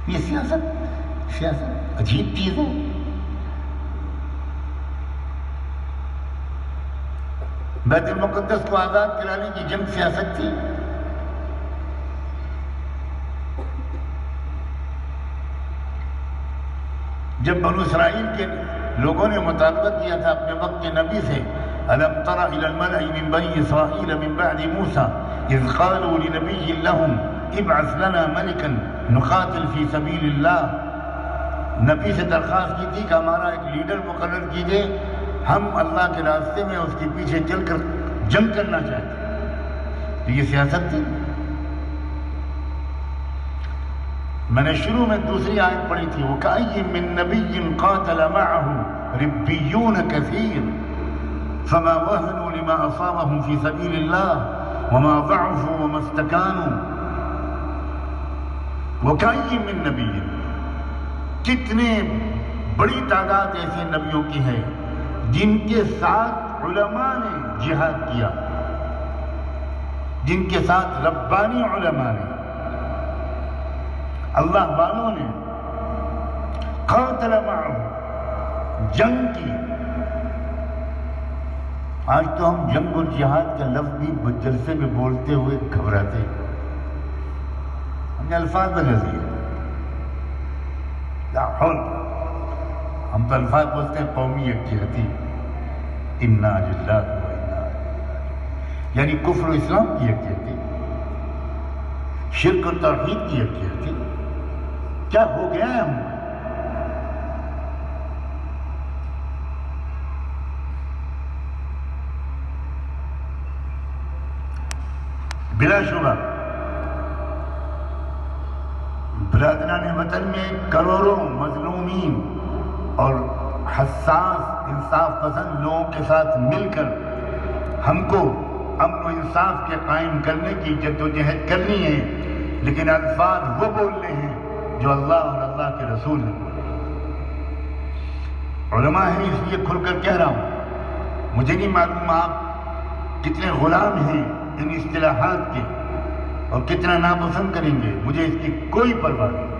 یہ سیاست عجیب چیز ہے۔ بیت المقدس کو آزاد کرانے کی جنگ سیاست تھی۔ جب بنو اسرائیل کے لوگوں نے مطالبہ کیا تھا اپنے وقت کے نبی سے، أَلَمْ تَرَ إِلَى الْمَلَإِ مِنْ بَنِي إِسْرَائِيلَ مِنْ بَعْدِ مُوسَى إِذْ قَالُوا لِنَبِيٍّ لَهُمْ ابْعَثْ لَنَا مَلِكًا نُقَاتِلْ فِي سَبِيلِ اللَّهِ، نبی سے درخواست کی تھی کہ ہمارا ایک لیڈر مقرر کیجئے، ہم اللہ کے راستے میں اس کے پیچھے چل کر جنگ کرنا چاہتے ہیں۔ تو یہ سیاست تھی۔ میں نے شروع میں دوسری آیت پڑھی تھی، وَكَأَيٍّ مِّن نَبِيٍّ قَاتَلَ مَعَهُ رِبِّيُّونَ كَثِيرٌ فَمَا وَهَنُوا لِمَا أَصَابَهُمْ فِي سَبِيلِ اللَّهِ وَمَا ضَعُفُوا وَمَا اسْتَكَانُوا۔ وَكَأَيٍّ مِّن نَبِيٍّ، کتنے بڑی تعداد ایسے نبیوں کی ہے جن کے ساتھ علماء نے جہاد کیا، جن کے ساتھ ربانی علماء نے، اللہ والوں نے قاتل معه جنگ کی۔ آج تو ہم جنگ اور جہاد کا لفظ بھی جلسے میں بولتے ہوئے گھبراتے ہیں، ہم نے الفاظ بدل دیے۔ لا حول، ہم تو الفاظ بولتے ہیں قومی یکجہتی، انا للہ و انا الیہ راجعون، یعنی کفر و اسلام کی یکجہتی، شرک و توحید کی یکجہتی۔ کیا ہو گیا ہے ہم؟ بلا شبہ برادران وطن میں کروڑوں مظلومین اور حساس انصاف پسند لوگوں کے ساتھ مل کر ہم کو امن و انصاف کے قائم کرنے کی جدوجہد کرنی ہے، لیکن الفاظ وہ بولنے ہیں جو اللہ اور اللہ کے رسول نے بولے۔ علماء ہیں اس لیے کھل کر کہہ رہا ہوں، مجھے نہیں معلوم آپ کتنے غلام ہیں ان اصطلاحات کے اور کتنا ناپسند کریں گے، مجھے اس کی کوئی پرواہ نہیں۔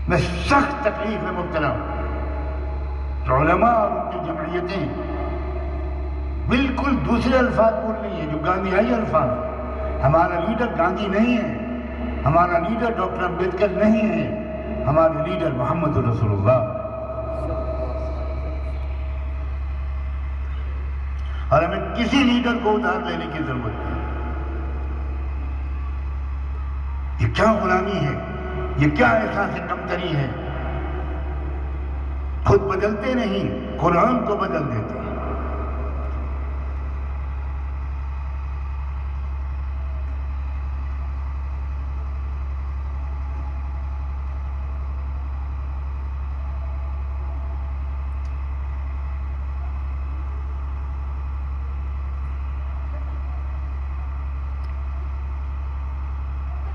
میں سخت تکلیف میں مبتلا ہوں کہ علماء اور ان کی جمعیتیں بالکل دوسرے الفاظ بول رہی ہیں جو گاندھیائی الفاظ ہیں۔ ہمارا لیڈر گاندھی نہیں ہے، ہمارا لیڈر ڈاکٹر امبیڈکر نہیں ہے، ہمارے لیڈر محمد رسول اللہ، اور ہمیں کسی لیڈر کو ادھار لینے کی ضرورت نہیں۔ یہ کیا غلامی ہے، یہ کیا احساس کمتری ہے؟ خود بدلتے نہیں، قرآن کو بدل دیتے ہیں۔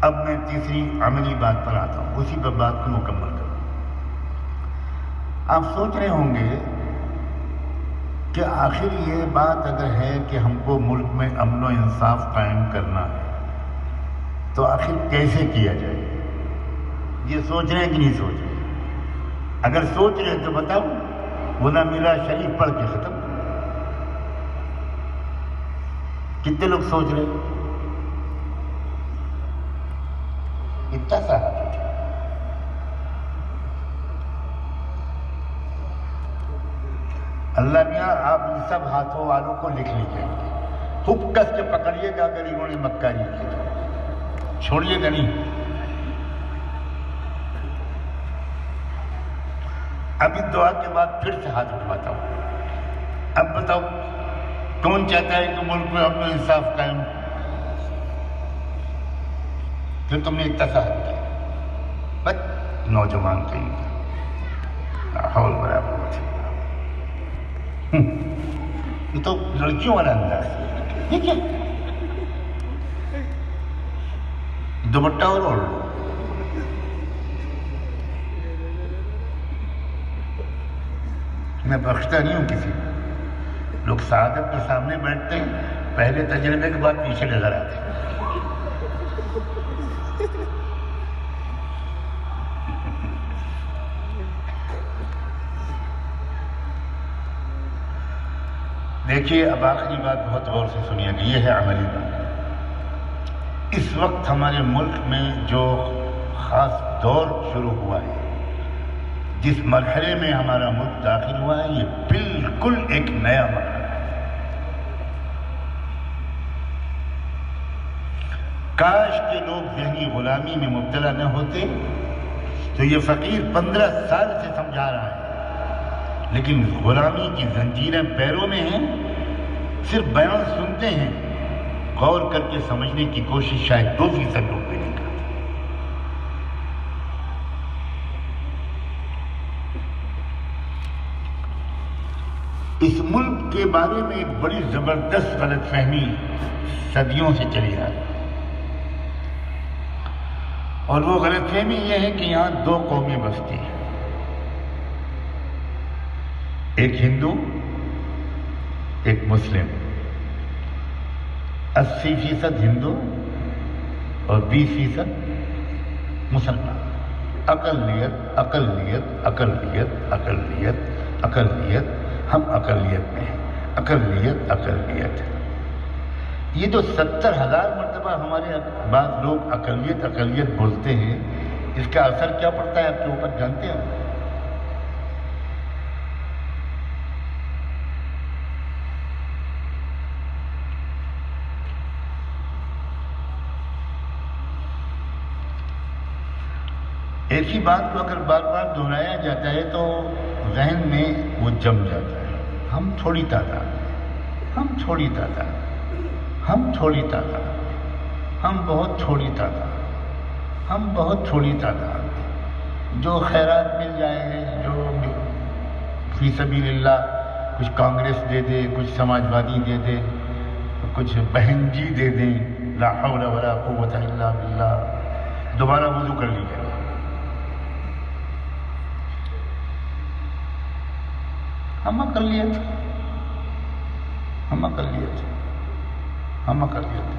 اب میں تیسری عملی بات پر آتا ہوں، اسی پر بات کو مکمل کروں۔ آپ سوچ رہے ہوں گے کہ آخر یہ بات اگر ہے کہ ہم کو ملک میں امن و انصاف قائم کرنا ہے تو آخر کیسے کیا جائے؟ یہ سوچ رہے ہیں کہ نہیں سوچ رہے؟ اگر سوچ رہے تو بتاؤ، ورنہ میرا شریف پڑھ کے ختم۔ کتنے لوگ سوچ رہے ہیں؟ اتنا سا اللہ میاں آپ ان سب ہاتھوں والوں کو لکھ لیجیے، خوب کس کے پکڑیے گا اگر انہوں نے مکاری کی تو چھوڑیے گا نہیں۔ ابھی دعا کے بعد پھر سے ہاتھ اٹھواتا ہوں۔ اب بتاؤ کون چاہتا ہے کہ ملک میں امن و انصاف قائم؟ پھر تم نے اتنا سا کیا، بس نوجوان کہیں گے حول برابر، یہ تو لڑکیوں والا انداز ہے۔ یہ کیا؟ دوپٹہ اور اوڑھ لو. میں بخشتا نہیں ہوں کسی کو. لوگ سعادت کے سامنے بیٹھتے ہیں، پہلے تجربے کے بعد پیچھے نظر آتے ہیں. دیکھیے اب آخری بات بہت غور سے سنیے گا، یہ ہے عملی بات. اس وقت ہمارے ملک میں جو خاص دور شروع ہوا ہے، جس مرحلے میں ہمارا ملک داخل ہوا ہے، یہ بالکل ایک نیا مرحلہ ہے. کاش کہ لوگ ذہنی غلامی میں مبتلا نہ ہوتے. تو یہ فقیر 15 سال سے سمجھا رہا ہے، لیکن غلامی کی زنجیریں پیروں میں ہیں. صرف بیان سنتے ہیں، غور کر کے سمجھنے کی کوشش شاید 2% لوگ بھی نہیں کرتے. اس ملک کے بارے میں ایک بڑی زبردست غلط فہمی صدیوں سے چلی آ رہی ہے، اور وہ غلط فہمی یہ ہے کہ یہاں 2 قومیں بستی ہیں، ایک ہندو ایک مسلم. 80% ہندو اور 20% مسلمان. اقلیت اقلیت اقلیت اقلیت اقلیت. ہم اقلیت میں ہیں، اقلیت اقلیت. یہ جو 70,000 مرتبہ ہمارے بعض لوگ اقلیت اقلیت بولتے ہیں، اس کا اثر کیا پڑتا ہے آپ کے اوپر جانتے ہیں؟ ایک ہی بات کو اگر بار بار دہرایا جاتا ہے تو ذہن میں وہ جم جاتا ہے. ہم تھوڑی تعداد، ہم تھوڑی تعداد، ہم تھوڑی تعداد، ہم بہت تھوڑی تعداد، ہم بہت تھوڑی تعداد. جو خیرات مل جائے، جو فی سبیل اللہ کچھ کانگریس دے دے، کچھ سماجوادی دے دے، کچھ بہن جی دے دیں، لا حول ولا قوت الا باللہ. دوبارہ وضو کر لیجیے. ہم اقلیت، ہم اقلیت، ہم اقلیت.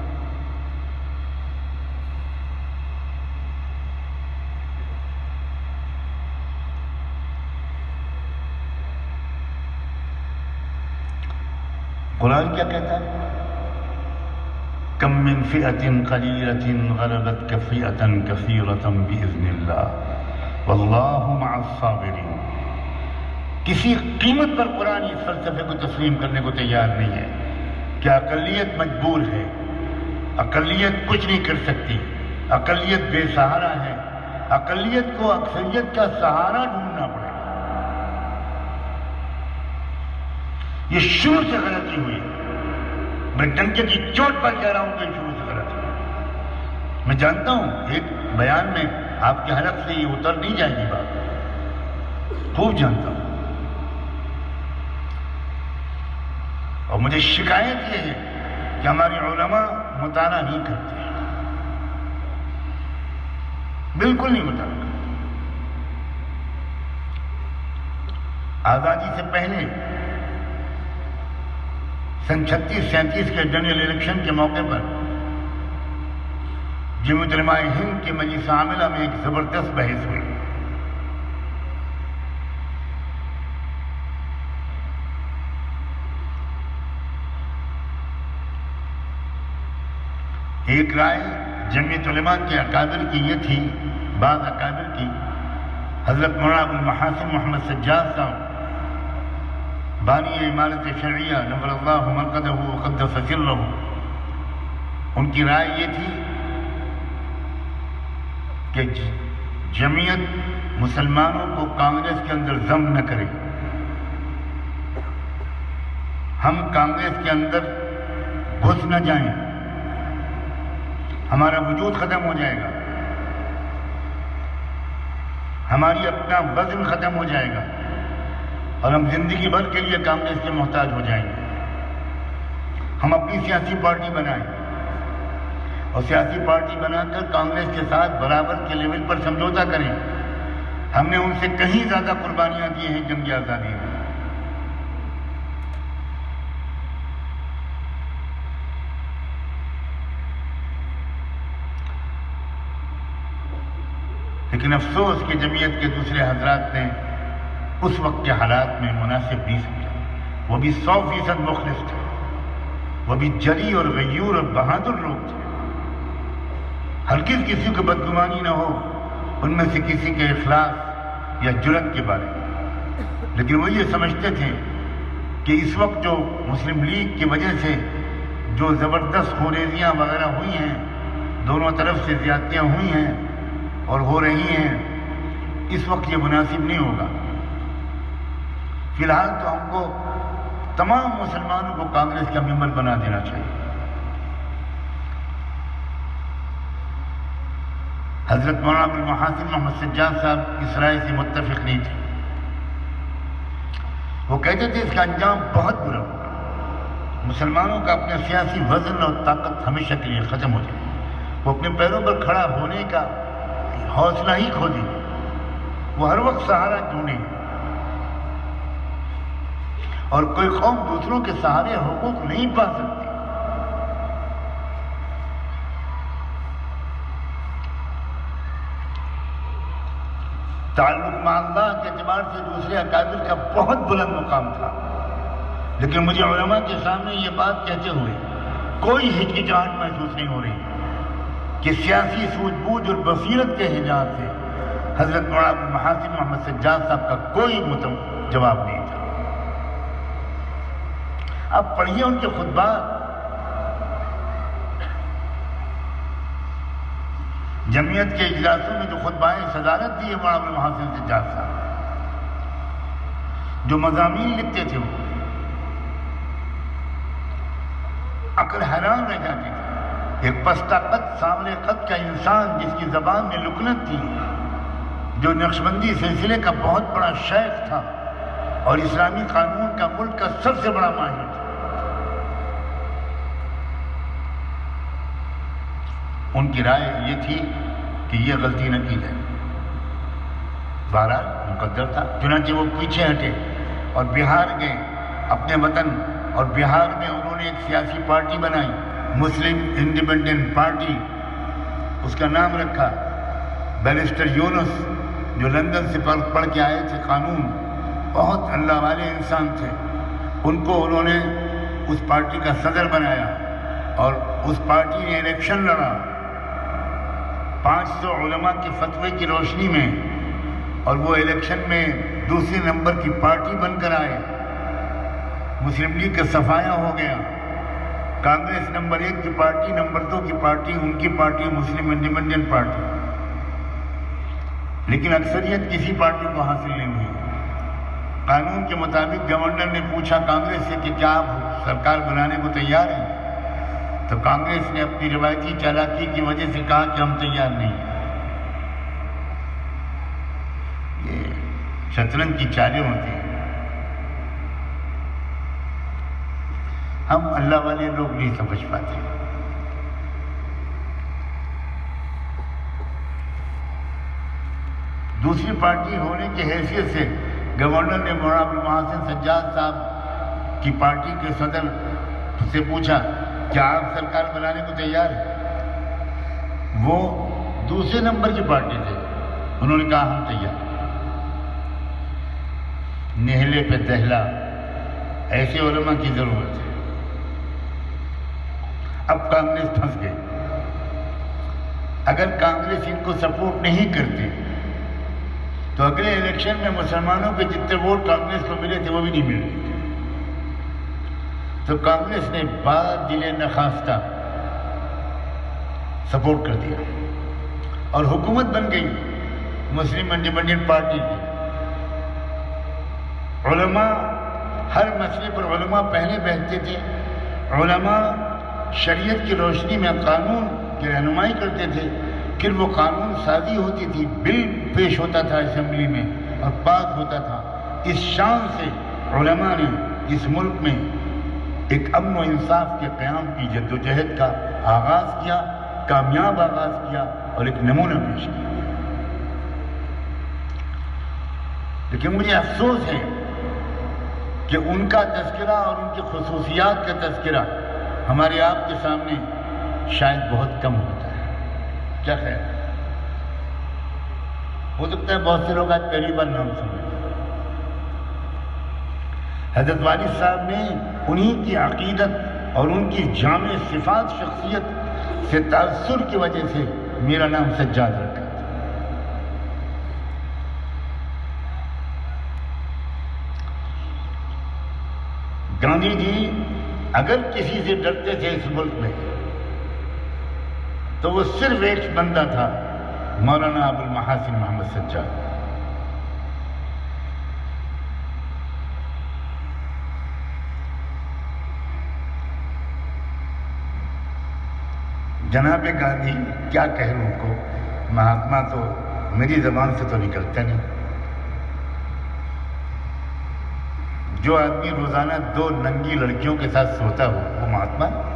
قرآن کیا کہتا ہے؟ کم من فئة قلیلة غلبت فئة کثیرة بإذن اللہ واللہ مع الصابرین. کسی قیمت پر قرآن اس فلسفے کو تسلیم کرنے کو تیار نہیں ہے کہ اقلیت مجبور ہے، اقلیت کچھ نہیں کر سکتی، اقلیت بے سہارا ہے، اقلیت کو اکثریت کا سہارا ڈھونڈنا پڑے گا. یہ شروع سے غلطی ہوئی. میں ڈنکے کی چوٹ پر کہہ رہا ہوں کہ شروع سے غلطی ہوئی. میں جانتا ہوں ایک بیان میں آپ کے حلق سے یہ اتر نہیں جائے گی بات، خوب جانتا ہوں. اور مجھے شکایت یہ ہے کہ ہمارے علماء مطالعہ نہیں کرتے، بالکل نہیں مطالعہ کرتے. آزادی سے پہلے سن 36-37 کے جنرل الیکشن کے موقع پر جمعیت علماء ہند کے مجلس عاملہ میں ایک زبردست بحث ہوئی. ایک رائے جمعیت علماء کے اکابر کی یہ تھی، بعض اکابر کی، حضرت مولانا ابو المحاسن محمد سجاد صاحب بانی امارت شرعیہ نور اللہ مرقدہ وقدس سرہ، ان کی رائے یہ تھی کہ جمعیت مسلمانوں کو کانگریس کے اندر ضم نہ کرے. ہم کانگریس کے اندر گھس نہ جائیں، ہمارا وجود ختم ہو جائے گا، ہماری اپنا وزن ختم ہو جائے گا، اور ہم زندگی بھر کے لیے کانگریس کے محتاج ہو جائیں گے. ہم اپنی سیاسی پارٹی بنائیں اور سیاسی پارٹی بنا کر کانگریس کے ساتھ برابر کے لیول پر سمجھوتا کریں. ہم نے ان سے کہیں زیادہ قربانیاں دی ہیں جنگ آزادی میں. لیکن افسوس کہ جمعیت کے دوسرے حضرات نے اس وقت کے حالات میں مناسب نہیں سمجھا. وہ بھی 100% مخلص تھے، وہ بھی جری اور غیور اور بہادر لوگ تھے. ہرگز کسی کو بدگمانی نہ ہو ان میں سے کسی کے اخلاص یا جرأت کے بارے میں، لیکن وہ یہ سمجھتے تھے کہ اس وقت جو مسلم لیگ کی وجہ سے جو زبردست خوریزیاں وغیرہ ہوئی ہیں، دونوں طرف سے زیادتیاں ہوئی ہیں اور ہو رہی ہیں، اس وقت یہ مناسب نہیں ہوگا. فی الحال تو ہم کو تمام مسلمانوں کو کانگریس کا ممبر بنا دینا چاہیے. حضرت مولانا ابوالمحاسن محمد سجاد صاحب اس رائے سے متفق نہیں تھے. وہ کہتے تھے اس کا انجام بہت برا ہوگا، مسلمانوں کا اپنے سیاسی وزن اور طاقت ہمیشہ کے لیے ختم ہو جائے. وہ اپنے پیروں پر کھڑا ہونے کا حوصلہ ہی کھو دیں گے. وہ ہر وقت سہارا ڈھونڈیں گے اور کوئی قوم دوسروں کے سہارے حقوق نہیں پا سکتی. تعلق مع اللہ کے اعتبار سے دوسرے اکابر کا بہت بلند مقام تھا، لیکن مجھے علماء کے سامنے یہ بات کہتے ہوئے کوئی ہچکچاہٹ محسوس نہیں ہو رہی کہ سیاسی سوجھ بوجھ اور بصیرت کے حجاب سے حضرت مولانا ابوالمحاسن محمد سجاد صاحب کا کوئی جواب نہیں تھا. اب پڑھیے ان کے خطبات. جمعیت کے اجلاسوں میں جو خطبائیں صدارت دی ہے مولانا ابوالمحاسن سجاد صاحب، جو مضامین لکھتے تھے، وہ عقل حیران رہ جاتی تھی. ایک پستہ قد سامنے قد کا انسان جس کی زبان میں لکنت تھی، جو نقشبندی سلسلے کا بہت بڑا شیخ تھا اور اسلامی قانون کا ملک کا سب سے بڑا ماہر تھا، ان کی رائے یہ تھی کہ یہ غلطی نہ کی جائے. بہرحال مقدر تھا، چنانچہ وہ پیچھے ہٹے اور بہار گئے اپنے وطن، اور بہار میں انہوں نے ایک سیاسی پارٹی بنائی، مسلم انڈیپینڈنٹ پارٹی. اس کا نام رکھا. بیرسٹر یونس جو لندن سے پڑھ کے آئے تھے قانون، بہت اللہ والے انسان تھے، ان کو انہوں نے اس پارٹی کا صدر بنایا اور اس پارٹی نے الیکشن لڑا 500 علماء کے فتوے کی روشنی میں، اور وہ الیکشن میں دوسرے نمبر کی پارٹی بن کر آئے. مسلم لیگ کا صفایا ہو گیا. کانگریس نمبر 1 کی پارٹی، نمبر 2 کی پارٹی ان کی پارٹی مسلم انڈیپینڈنٹ پارٹی. لیکن اکثریت کسی پارٹی کو حاصل نہیں ہوئی. قانون کے مطابق گورنر نے پوچھا کانگریس سے کہ کیا آپ سرکار بنانے کو تیار ہیں؟ تو کانگریس نے اپنی روایتی چالاکی کی وجہ سے کہا کہ ہم تیار نہیں ہیں. یہ شطرنج کی چالیں ہوتی ہیں. ہم اللہ والے لوگ نہیں سمجھ پاتے. دوسری پارٹی ہونے کی حیثیت سے گورنر نے مولانا ابوالمحاسن سجاد صاحب کی پارٹی کے صدر سے پوچھا کیا آپ سرکار بنانے کو تیار ہیں؟ وہ دوسرے نمبر کی پارٹی تھے. انہوں نے کہا ہم تیار. نہلے پہ دہلا، ایسے علماء کی ضرورت ہے. اب کانگریس پھنس گئی. اگر کانگریس ان کو سپورٹ نہیں کرتی تو اگلے الیکشن میں مسلمانوں کے جتنے ووٹ کانگریس کو ملے تھے وہ بھی نہیں ملے. تو کانگریس نے بعد دل نخواستہ سپورٹ کر دیا اور حکومت بن گئی مسلم انڈیپینڈنٹ پارٹی کی. علماء ہر مسئلے پر علماء پہلے بیٹھتے تھے. علماء شریعت کی روشنی میں قانون کی رہنمائی کرتے تھے. پھر وہ قانون سازی ہوتی تھی، بل پیش ہوتا تھا اسمبلی میں اور پاس ہوتا تھا. اس شان سے علماء نے اس ملک میں ایک امن و انصاف کے قیام کی جد و جہد کا آغاز کیا، کامیاب آغاز کیا اور ایک نمونہ پیش کیا۔ لیکن مجھے افسوس ہے کہ ان کا تذکرہ اور ان کی خصوصیات کا تذکرہ ہمارے آپ کے سامنے شاید بہت کم ہوتا ہے۔ کیا خیر، ہو سکتا ہے بہت سے لوگ آج پہلی بار نام سنے۔ حضرت والد صاحب نے انہی کی عقیدت اور ان کی جامع صفات شخصیت سے تاثر کی وجہ سے میرا نام سجاد رکھا۔ گاندھی جی اگر کسی سے ڈرتے تھے اس ملک میں تو وہ صرف ایک بندہ تھا، مولانا ابو المحاسن محمد سجاد۔ جناب گاندھی کیا کہوں ان کو، مہاتما تو میری زبان سے تو نکلتا نہیں۔ جو آدمی روزانہ 2 ننگی لڑکیوں کے ساتھ سوتا ہو وہ مہاتما ہے؟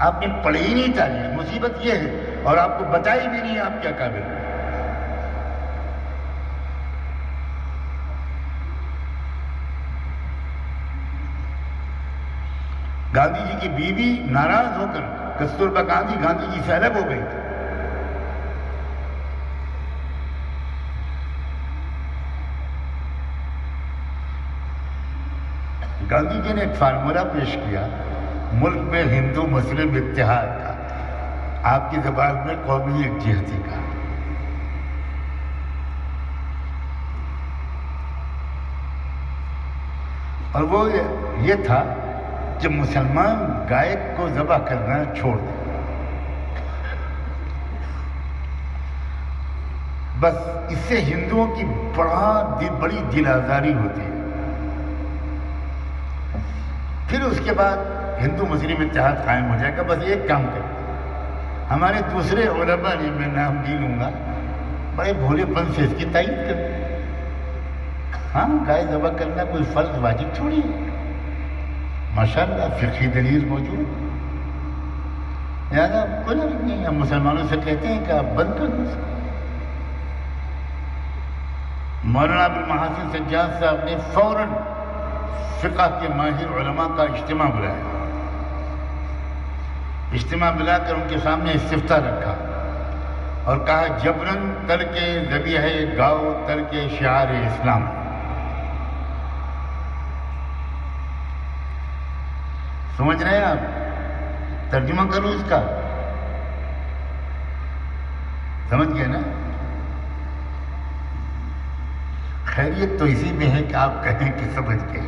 آپ نے پڑھی ہی نہیں تاریخ، مصیبت یہ ہے، اور آپ کو بتائی بھی نہیں آپ کیا قابل ہیں۔ گاندھی جی کی بیوی ناراض ہو کر کستوربا گاندھی جی سے الگ ہو گئی تھی۔ گاندھی جی نے ایک فارمولہ پیش کیا ملک میں ہندو مسلم اتحاد کا، آپ کی زبان میں قومی یکجہتی کا۔ اور وہ یہ تھا کہ مسلمان گائے کو ذبح کرنا چھوڑ دیں، بس اس سے ہندوؤں کی بڑی دل آزاری ہوتی ہے۔ پھر اس کے بعد ہندو مسلم اتحاد قائم ہو جائے گا۔ بس ایک کام کریں، ہمارے دوسرے علماء نے، میں نام نہیں لوں گا، بڑے بھولے پن سے اس کی تائید کرتے۔ ہاں، گائے ذبح کرنا کوئی فرض واجب تھوڑی ہے، ماشاءاللہ فقہی دلیل موجود۔ لہٰذا کوئی نہیں، ہم مسلمانوں سے کہتے ہیں کہ آپ بند کر دیں اس کو۔ مولانا ابو المحاسن سجاد صاحب نے فوراً فقہ کے ماہر علماء کا اجتماع بلایا، اجتماع بلا کر ان کے سامنے استفتاء رکھا اور کہا جبرن ترک ذبیحہ گاؤ ترک شعار اسلام۔ سمجھ رہے ہیں آپ؟ ترجمہ کرو اس کا، سمجھ گئے نا؟ خیریت تو اسی میں ہے کہ آپ کہیں کہ سمجھ گئے،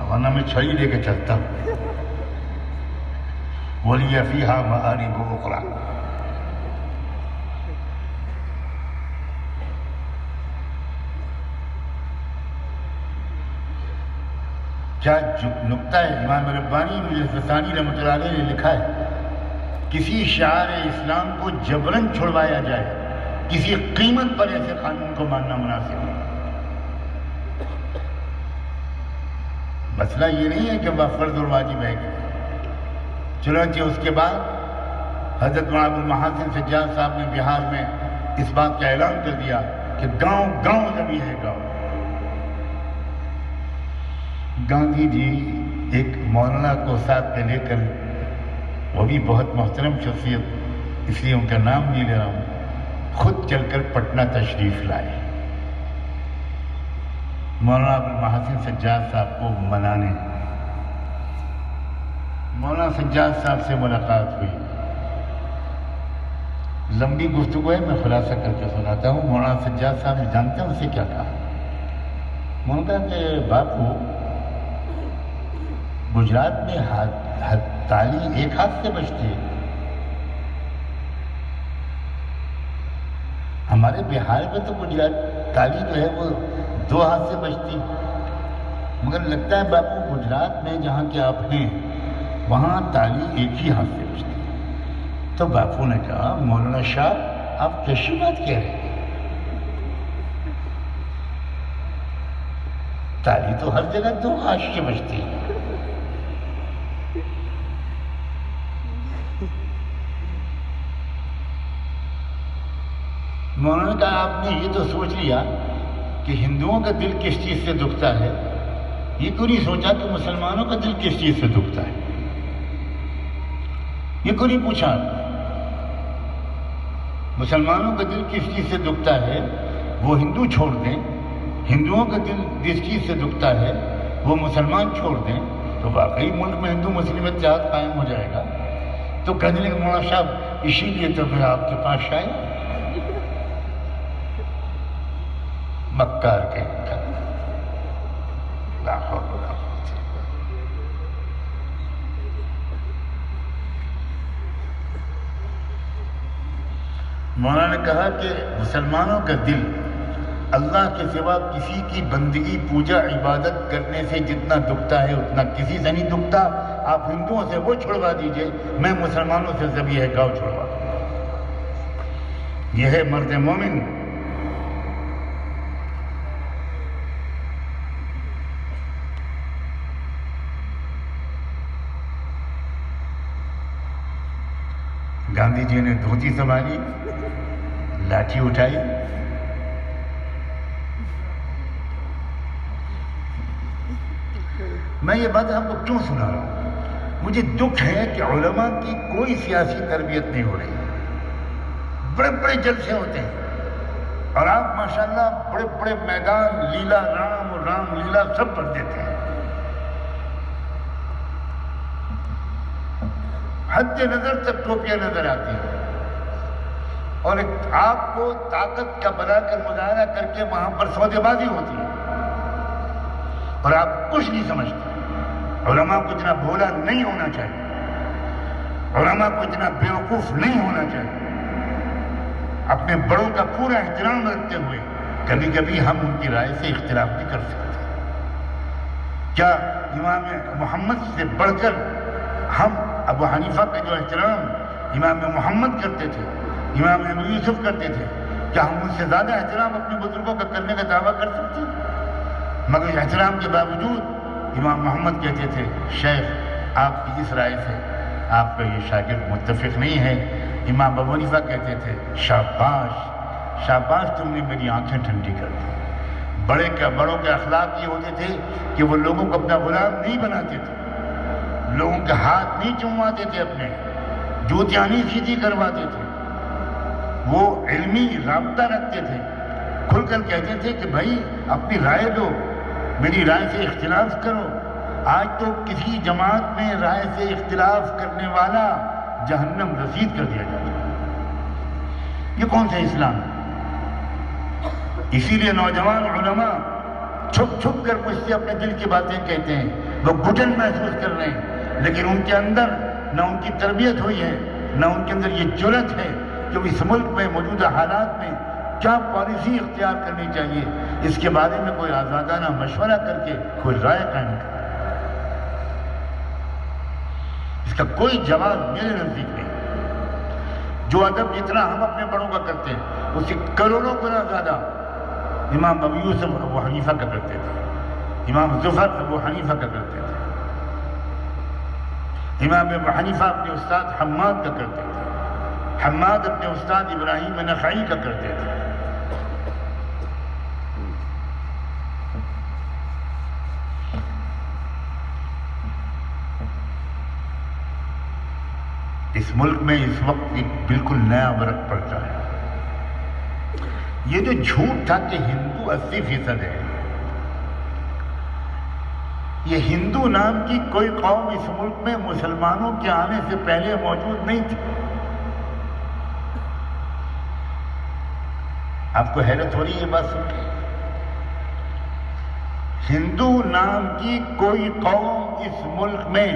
ورنہ میں چھڑی لے کے چلتا ہوں۔ وَلِيَ فِيهَا مَآرِبُ أُخْرَى۔ کیا نکتہ ہے، امام ربانی مجلسانی رحمۃ اللہ علیہ نے لکھا ہے، کسی شعار اسلام کو جبرن چھڑوایا جائے، کسی قیمت پر ایسے قانون کو ماننا مناسب نہیں۔ مسئلہ یہ نہیں ہے کہ وہ فرض اور واجب ہے کہ، چنانچہ اس کے بعد حضرت مولانا ابو المحاسن سجاد صاحب نے بہار میں اس بات کا اعلان کر دیا کہ گاؤں گاؤں ذبیحہ ہے گاؤں۔ گاندھی جی ایک مولانا کو ساتھ میں لے کر، وہ بھی بہت محترم شخصیت، اس لیے ان کا نام نہیں لے رہا ہوں، خود چل کر پٹنہ تشریف لائے مولانا ابو المحاسن سجاد صاحب کو منانے۔ مولانا سجاد صاحب سے ملاقات ہوئی، لمبی گفتگو ہے، میں خلاصہ کر کے سناتا ہوں۔ مولانا سجاد صاحب نے جانتے ہیں اسے کیا کہا؟ انہوں نے کہا کہ باپو، گجرات میں تالی ایک ہاتھ سے بجتی ہے، ہمارے بہار میں تو گجرات تالی جو ہے وہ 2 ہاتھ سے بجتی، مگر لگتا ہے باپو گجرات میں جہاں کہ آپ ہیں وہاں تالی ایک ہی ہاتھ سے بجتی۔ تو باپو نے کہا مولانا شاہ آپ کیسی بات کہہ رہے ہیں؟ تالی تو ہر جگہ دو آش کی بجتی ہے. مولانا نے کہا آپ نے یہ تو سوچ لیا کہ ہندوؤں کا دل کس چیز سے دکھتا ہے، یہ کیوں نہیں سوچا کہ مسلمانوں کا دل کس چیز سے دکھتا ہے؟ یہ کیوں نہیں پوچھا؟ مسلمانوں کا دل کس چیز سے دکھتا ہے وہ ہندو چھوڑ دیں، ہندوؤں کا دل جس چیز سے دکھتا ہے وہ مسلمان چھوڑ دیں، تو واقعی ملک میں ہندو مسلم اتحاد قائم ہو جائے گا. تو کہنے لگے مولانا صاحب اسی لیے تو میں آپ کے پاس آیا. مکار کہیں کا لا حول ولا قوت. مولانا نے کہا کہ مسلمانوں کا دل اللہ کے سوا کسی کی بندگی پوجا عبادت کرنے سے جتنا دکھتا ہے اتنا کسی سے نہیں دکھتا. آپ ہندوؤں سے وہ چھڑوا دیجئے، میں مسلمانوں سے ذبیحہ گاؤ چھڑوا دوں. یہ ہے مرد مومن. گاندھی جی نے دھوتی سنبھالی، لاٹھی اٹھائی، میں یہ بات آپ کو کیوں سنا رہا ہوں؟ مجھے دکھ ہے کہ علماء کی کوئی سیاسی تربیت نہیں ہو رہی. بڑے بڑے جلسے ہوتے ہیں اور آپ ماشاءاللہ بڑے بڑے میدان لیلا رام اور رام لیلا سب پڑھ دیتے ہیں. حد نظر تک ٹوپیاں نظر آتی ہیں اور آپ کو طاقت کا بنا کر مظاہرہ کر کے وہاں پر سودے بازی ہوتی ہے اور آپ کچھ نہیں سمجھتے. علماء کو اتنا بھولا نہیں ہونا چاہیے، علماء کو اتنا بیوقوف نہیں ہونا چاہیے. اپنے بڑوں کا پورا احترام رکھتے ہوئے کبھی کبھی ہم ان کی رائے سے اختلاف بھی کر سکتے ہیں. کیا امام محمد سے بڑھ کر ہم ابو حنیفہ کا جو احترام امام محمد کرتے تھے، امام ابو یوسف کرتے تھے، کیا ہم ان سے زیادہ احترام اپنے بزرگوں کا کرنے کا دعویٰ کر سکتے ہیں؟ مگر احترام کے باوجود امام محمد کہتے تھے شیخ آپ کی اس رائے سے آپ کا یہ شاگرد متفق نہیں ہے. امام ابو حنیفہ کہتے تھے شاباش شاباش تم نے میری آنکھیں ٹھنڈی کر دی. بڑوں کے اخلاق یہ ہوتے تھے کہ وہ لوگوں کو اپنا غلام نہیں بناتے تھے، لوگوں کے ہاتھ نہیں چمواتے تھے، اپنے جوتیاں نہیں سیدھی کرواتے تھے. وہ علمی رابطہ رکھتے تھے، کھل کر کہتے تھے کہ بھائی اپنی رائے دو، میری رائے سے اختلاف کرو. آج تو کسی جماعت میں رائے سے اختلاف کرنے والا جہنم رسید کر دیا جاتا ہے. یہ کون سا اسلام ہے؟ اسی لیے نوجوان علماء چھپ چھپ کر مجھ سے اپنے دل کی باتیں کہتے ہیں. وہ گھٹن محسوس کر رہے ہیں لیکن ان کے اندر نہ ان کی تربیت ہوئی ہے، نہ ان کے اندر یہ جرأت ہے کہ اس ملک میں موجودہ حالات میں کیا پالیسی اختیار کرنی چاہیے اس کے بارے میں کوئی آزادانہ مشورہ کر کے کوئی رائے قائم کرے. اس کا کوئی جواب میرے نزدیک نہیں. جو ادب جتنا ہم اپنے بڑوں کا کرتے ہیں اس سے کروڑوں گنا زیادہ امام ابو یوسف ابو حنیفہ کا کرتے تھے، امام زفر ابو حنیفہ کا کرتے تھے، امام ابو حنیفہ اپنے استاد حماد کا کرتے تھے، حماد اپنے استاد ابراہیم نخعی کا کرتے تھے. اس ملک میں اس وقت ایک بالکل نیا ورق پڑتا ہے. یہ جو جھوٹ تھا کہ ہندو 80% ہے، یہ ہندو نام کی کوئی قوم اس ملک میں مسلمانوں کے آنے سے پہلے موجود نہیں تھی. آپ کو حیرت ہو رہی ہے یہ بات سن کے؟ ہندو نام کی کوئی قوم اس ملک میں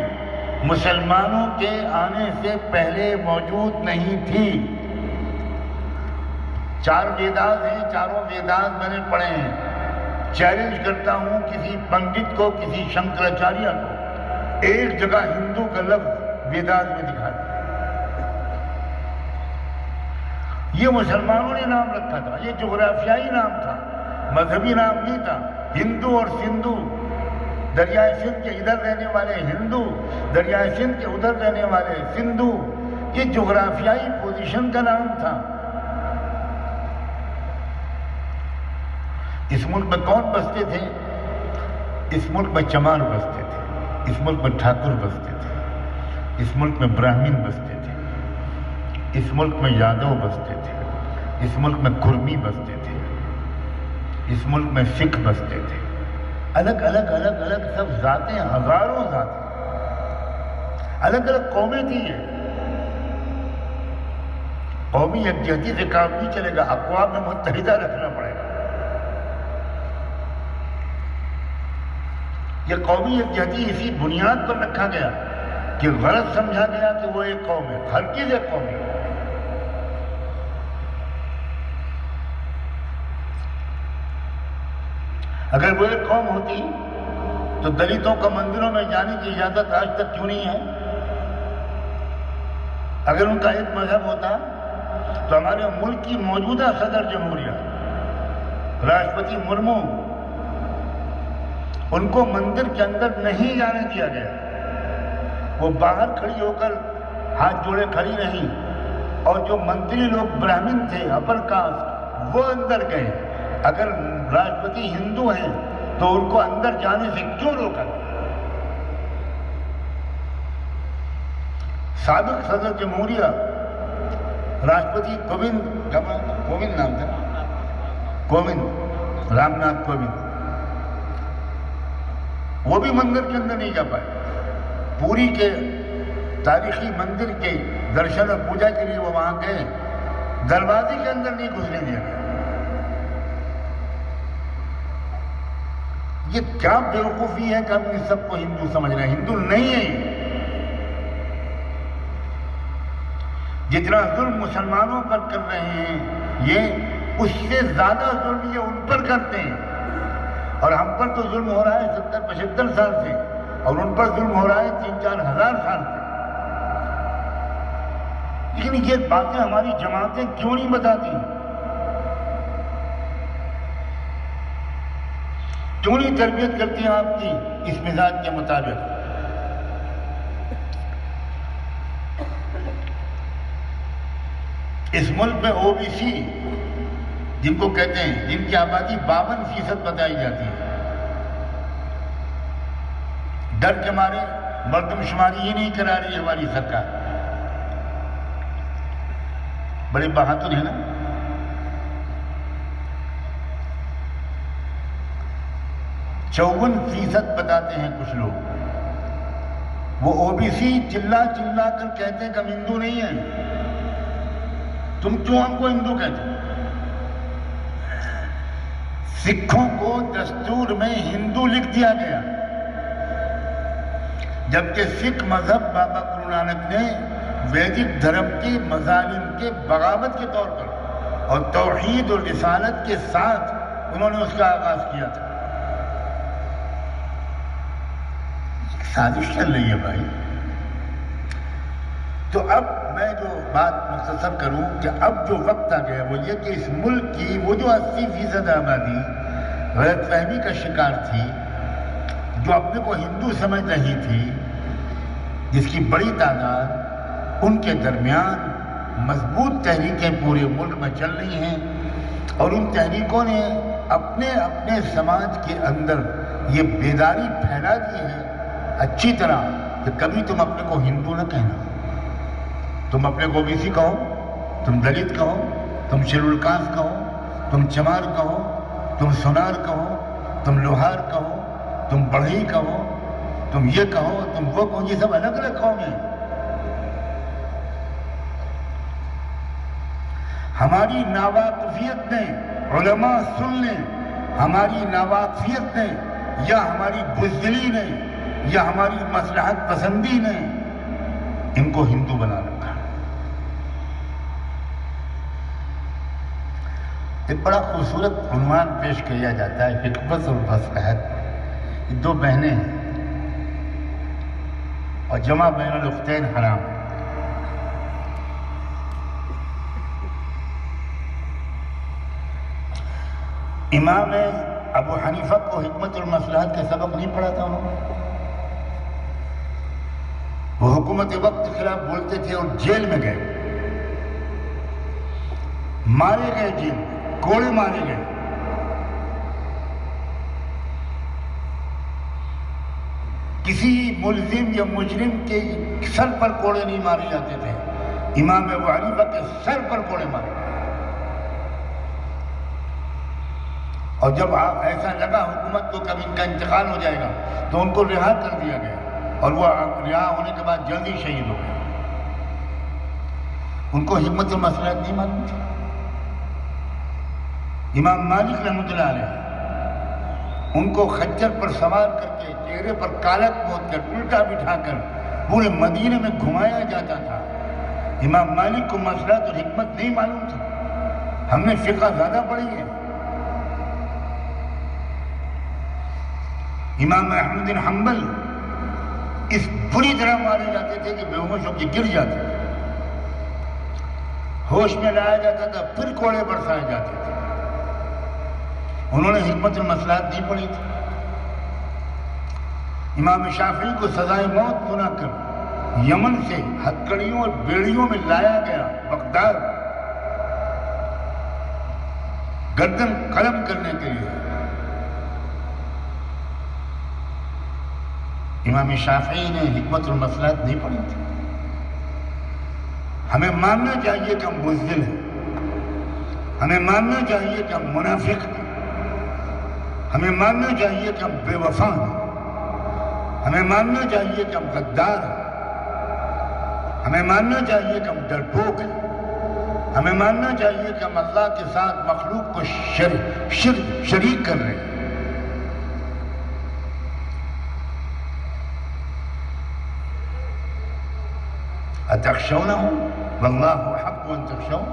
مسلمانوں کے آنے سے پہلے موجود نہیں تھی. 4 ویداز ہیں، چاروں ویداز میں نے پڑھے ہیں. چیلنج کرتا ہوں کسی پنڈت کو، کسی شنکراچاریہ کو، ایک جگہ ہندو کا لفظ ویداز میں دکھا دیا. یہ مسلمانوں نے نام رکھا تھا، یہ جغرافیائی نام تھا، مذہبی نام نہیں تھا. ہندو اور سندھو، دریائے سندھ کے ادھر رہنے والے ہندو، دریائے سندھ کے ادھر رہنے والے سندھو، یہ جغرافیائی پوزیشن کا نام تھا۔ اس ملک میں کون بستے تھے؟ اس ملک میں چمار بستے تھے، اس ملک میں ٹھاکر بستے تھے، اس ملک میں براہمن بستے تھے، اس ملک میں یادو بستے تھے، اس ملک میں کرمی بستے تھے، اس ملک میں سکھ بستے تھے۔ الگ الگ الگ الگ سب ذاتیں، ہزاروں ذاتیں، الگ الگ قومیں تھیں۔ یہ قومی یکجہتی سے کام نہیں چلے گا، اقوام متحدہ رکھنا پڑے گا۔ یہ قومی یکجہتی اسی بنیاد پر رکھا گیا کہ غلط سمجھا گیا کہ وہ ایک قوم ہے، ہر چیز ایک قوم ہے۔ اگر وہ ایک قوم ہوتی تو دلتوں کا مندروں میں جانے کی اجازت آج تک کیوں نہیں ہے؟ اگر ان کا ایک مذہب ہوتا تو ہمارے ملک کی موجودہ صدر جمہوریہ راشٹرپتی مرمو، ان کو مندر کے اندر نہیں جانے دیا گیا، وہ باہر کھڑی ہو کر ہاتھ جوڑے کھڑی رہی، اور جو منتری لوگ براہمن تھے، اپر کاسٹ، وہ اندر گئے۔ اگر راشٹرپتی ہندو ہیں تو ان کو اندر جانے سے کیوں روکا؟ سابق صدر جمہوریہ راشٹرپتی کووند نام تھا، کووند، رام ناتھ کووند، وہ بھی مندر کے اندر نہیں جا پائے۔ پوری کے تاریخی مندر کے درشن اور پوجا کے لیے وہ وہاں گئے، دروازے کے اندر نہیں گھسنے دیا گیا۔ یہ کیا بیوقوفی ہے کہ ہم اس سب کو ہندو سمجھ رہے ہیں؟ ہندو نہیں ہے۔ جتنا ظلم مسلمانوں پر کر رہے ہیں یہ، اس سے زیادہ ظلم یہ ان پر کرتے ہیں، اور ہم پر تو ظلم ہو رہا ہے 70-75 سال سے، اور ان پر ظلم ہو رہا ہے 3-4 ہزار سال سے۔ لیکن یہ باتیں ہماری جماعتیں کیوں نہیں بتاتی؟ کیوں نہیں تربیت کرتی ہیں آپ کی اس مزاج کے مطابق؟ اس ملک میں او بی سی جن کو کہتے ہیں، جن کی آبادی 52% بتائی جاتی ہے، ڈر کے مارے مردم شماری ہی نہیں کرا رہی ہماری سرکار۔ بڑے بہادر ہیں نا۔ 54% بتاتے ہیں کچھ لوگ۔ وہ او بی سی چلا چلا کر کہتے ہیں کہ ہم ہندو نہیں ہیں۔ تم کیوں ہم کو ہندو کہتے ہو؟ سکھوں کو دستور میں ہندو لکھ دیا گیا، جبکہ سکھ مذہب بابا گرو نانک نے ویدک دھرم کے مظالم کے بغاوت کے طور پر اور توحید اور رسالت کے ساتھ انہوں نے اس کا آغاز کیا تھا۔ سازش چل رہی ہے بھائی۔ تو اب میں جو بات مختصر کروں کہ اب جو وقت آ گیا وہ یہ کہ اس ملک کی وہ جو 80% آبادی غلط فہمی کا شکار تھی، جو اپنے کو ہندو سمجھ رہی تھی، جس کی بڑی تعداد، ان کے درمیان مضبوط تحریکیں پورے ملک میں چل رہی ہیں، اور ان تحریکوں نے اپنے اپنے سماج کے اندر یہ بیداری پھیلا دی ہے اچھی طرح کہ کبھی تم اپنے کو ہندو نہ کہنا، تم اپنے کو اوبیسی کہو، تم دلت کہو، تم شیڈول کاسٹ کہو، تم چمار کہو، تم سونار کہو، تم لوہار کہو، تم بڑھئی کہو، تم یہ کہو، تم وہ کہو، یہ سب الگ الگ قوم ہیں۔ ہماری ناواقفیت نے، علماء سن لیں، ہماری ناواقفیت نے یا ہماری بزدلی نے یا ہماری مصلحت پسندی نے ان کو ہندو بنا رکھا۔ ایک بڑا خوبصورت عنوان پیش کیا جاتا ہے، حکمت اور مصلحت۔ یہ دو بہنیں ہیں اور جمع بین الاختین حرام ہے۔ امام ابو حنیفہ کو حکمت المصلحت کے سبق نہیں پڑھاتا انہوں نے؟ وہ حکومت وقت کے خلاف بولتے تھے اور جیل میں گئے، مارے گئے، جیل میں کوڑے مارے گئے۔ کسی ملزم یا مجرم کے سر پر کوڑے نہیں مارے جاتے تھے، امام ابو حنیفہ کے سر پر کوڑے مارے گئے۔ اور جب ایسا لگا حکومت کو کبھی ان کا انتقال ہو جائے گا تو ان کو رہا کر دیا گیا، اور وہ رہا ہونے کے بعد جلدی شہید ہو گئے۔ ان کو حکمت المصلحت نہیں معلوم تھی۔ امام مالک رحمۃ اللہ علیہ، ان کو خچر پر سوار کر کے چہرے پر کالک پوت کر الٹا بٹھا کر پورے مدینے میں گھمایا جاتا تھا۔ امام مالک کو مصلحت اور حکمت نہیں معلوم تھی۔ ہم نے فقہ زیادہ پڑھی ہے۔ امام احمد بن حنبل اس بری طرح مارے جاتے تھے کہ بے ہوش ہو کے گر جاتے تھے، ہوش میں لایا جاتا تھا، پھر کوڑے برسائے جاتے تھے۔ انہوں نے حکمت المصلحت نہیں پڑھی تھی۔ امام شافعی کو سزائے موت سنا کر یمن سے ہتکڑیوں اور بیڑیوں میں لایا گیا بغداد گردن قلم کرنے کے لیے۔ امام شافعی نے حکمت المصلحت نہیں پڑھی تھی۔ ہمیں ماننا چاہیے کہ ہم بزدل ہیں، ہمیں ماننا چاہیے کہ ہم منافق ہیں، ہمیں ماننا چاہیے کہ ہم بے وفا ہیں، ہمیں ماننا چاہیے کہ ہم غدار ہیں، ہمیں ماننا چاہیے کہ ہم ڈرپوک ہیں، ہمیں ماننا چاہیے کہ ہم اللہ کے ساتھ مخلوق کو شریک کر رہے ہیں۔ اتخشونہم واللہ حق ان تخشون۔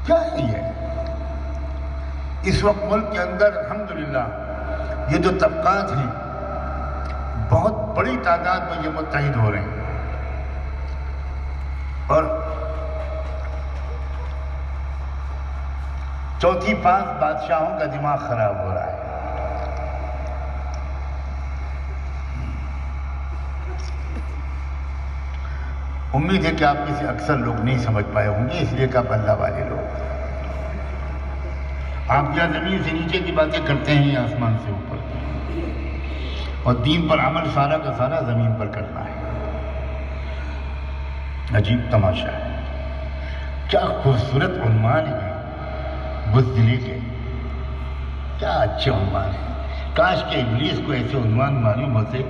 کیا ہے یہ؟ اس وقت ملک کے اندر الحمدللہ یہ جو طبقات ہیں بہت بڑی تعداد میں یہ متحد ہو رہے ہیں، اور چوتھی پانچ بادشاہوں کا دماغ خراب ہو رہا ہے۔ امید ہے کہ آپ میں سے اکثر لوگ نہیں سمجھ پائے ہوں گے، اس لیے کہ آپ اللہ والے لوگ، آپ یا زمین سے نیچے کی باتیں کرتے ہیں یا آسمان سے اوپر، اور دین پر عمل سارا کا سارا زمین پر کرنا ہے۔ عجیب تماشا ہے۔ کیا خوبصورت عنوان ہے بزدلی کے، کیا اچھے عنوان ہیں۔ کاش کہ ابلیس کو ایسے عنوان معلوم ہوتے،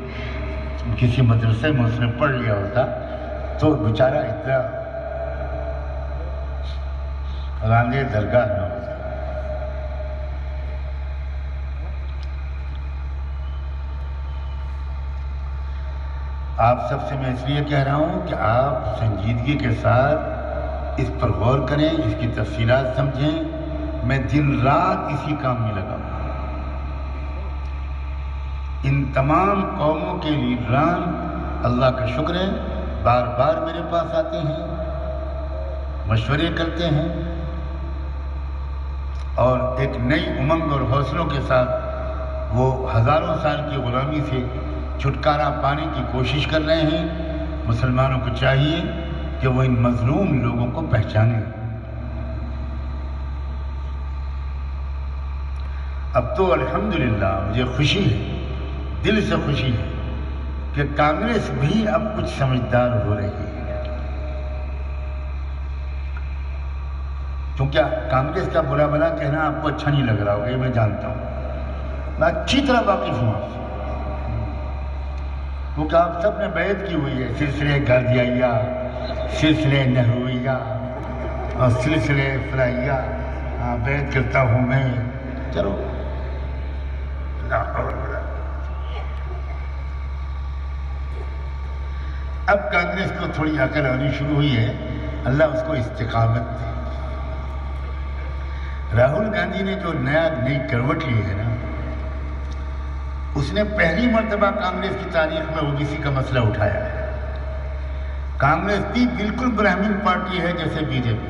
کسی مدرسے میں اس نے پڑھ لیا ہوتا تو بیچارہ اتنا رانگے درگاہ نہ ہوتا۔ آپ سب سے میں اس لیے کہہ رہا ہوں کہ آپ سنجیدگی کے ساتھ اس پر غور کریں، اس کی تفصیلات سمجھیں۔ میں دن رات اسی کام میں لگا ہوں۔ ان تمام قوموں کے لیڈران اللہ کا شکر ہے بار بار میرے پاس آتے ہیں، مشورے کرتے ہیں، اور ایک نئی امنگ اور حوصلوں کے ساتھ وہ ہزاروں سال کی غلامی سے چھٹکارا پانے کی کوشش کر رہے ہیں۔ مسلمانوں کو چاہیے کہ وہ ان مظلوم لوگوں کو پہچانیں۔ اب تو الحمدللہ مجھے خوشی ہے، دل سے خوشی ہے کہ کانگریس بھی اب کچھ سمجھدار ہو رہی ہے۔ کیونکہ کانگریس کا برا بھلا کہنا آپ کو اچھا نہیں لگ رہا ہوگا، یہ میں جانتا ہوں، میں اچھی طرح واقف ہوں آپ سے، کیونکہ آپ سب نے بیعت کی ہوئی ہے، سلسلے گاردیائیہ، سلسلے نہرویہ اور سلسلے فلائیہ۔ بیعت کرتا ہوں میں، چلو اب کانگریس کو تھوڑی عقل آنی شروع ہوئی ہے، اللہ اس کو استقامت دے۔ راہل گاندھی نے جو نئی کروٹ لی ہے نا، اس نے پہلی مرتبہ کانگریس کی تاریخ میں OBC کا مسئلہ اٹھایا ہے۔ کانگریس بھی بالکل برہمن پارٹی ہے جیسے BJP،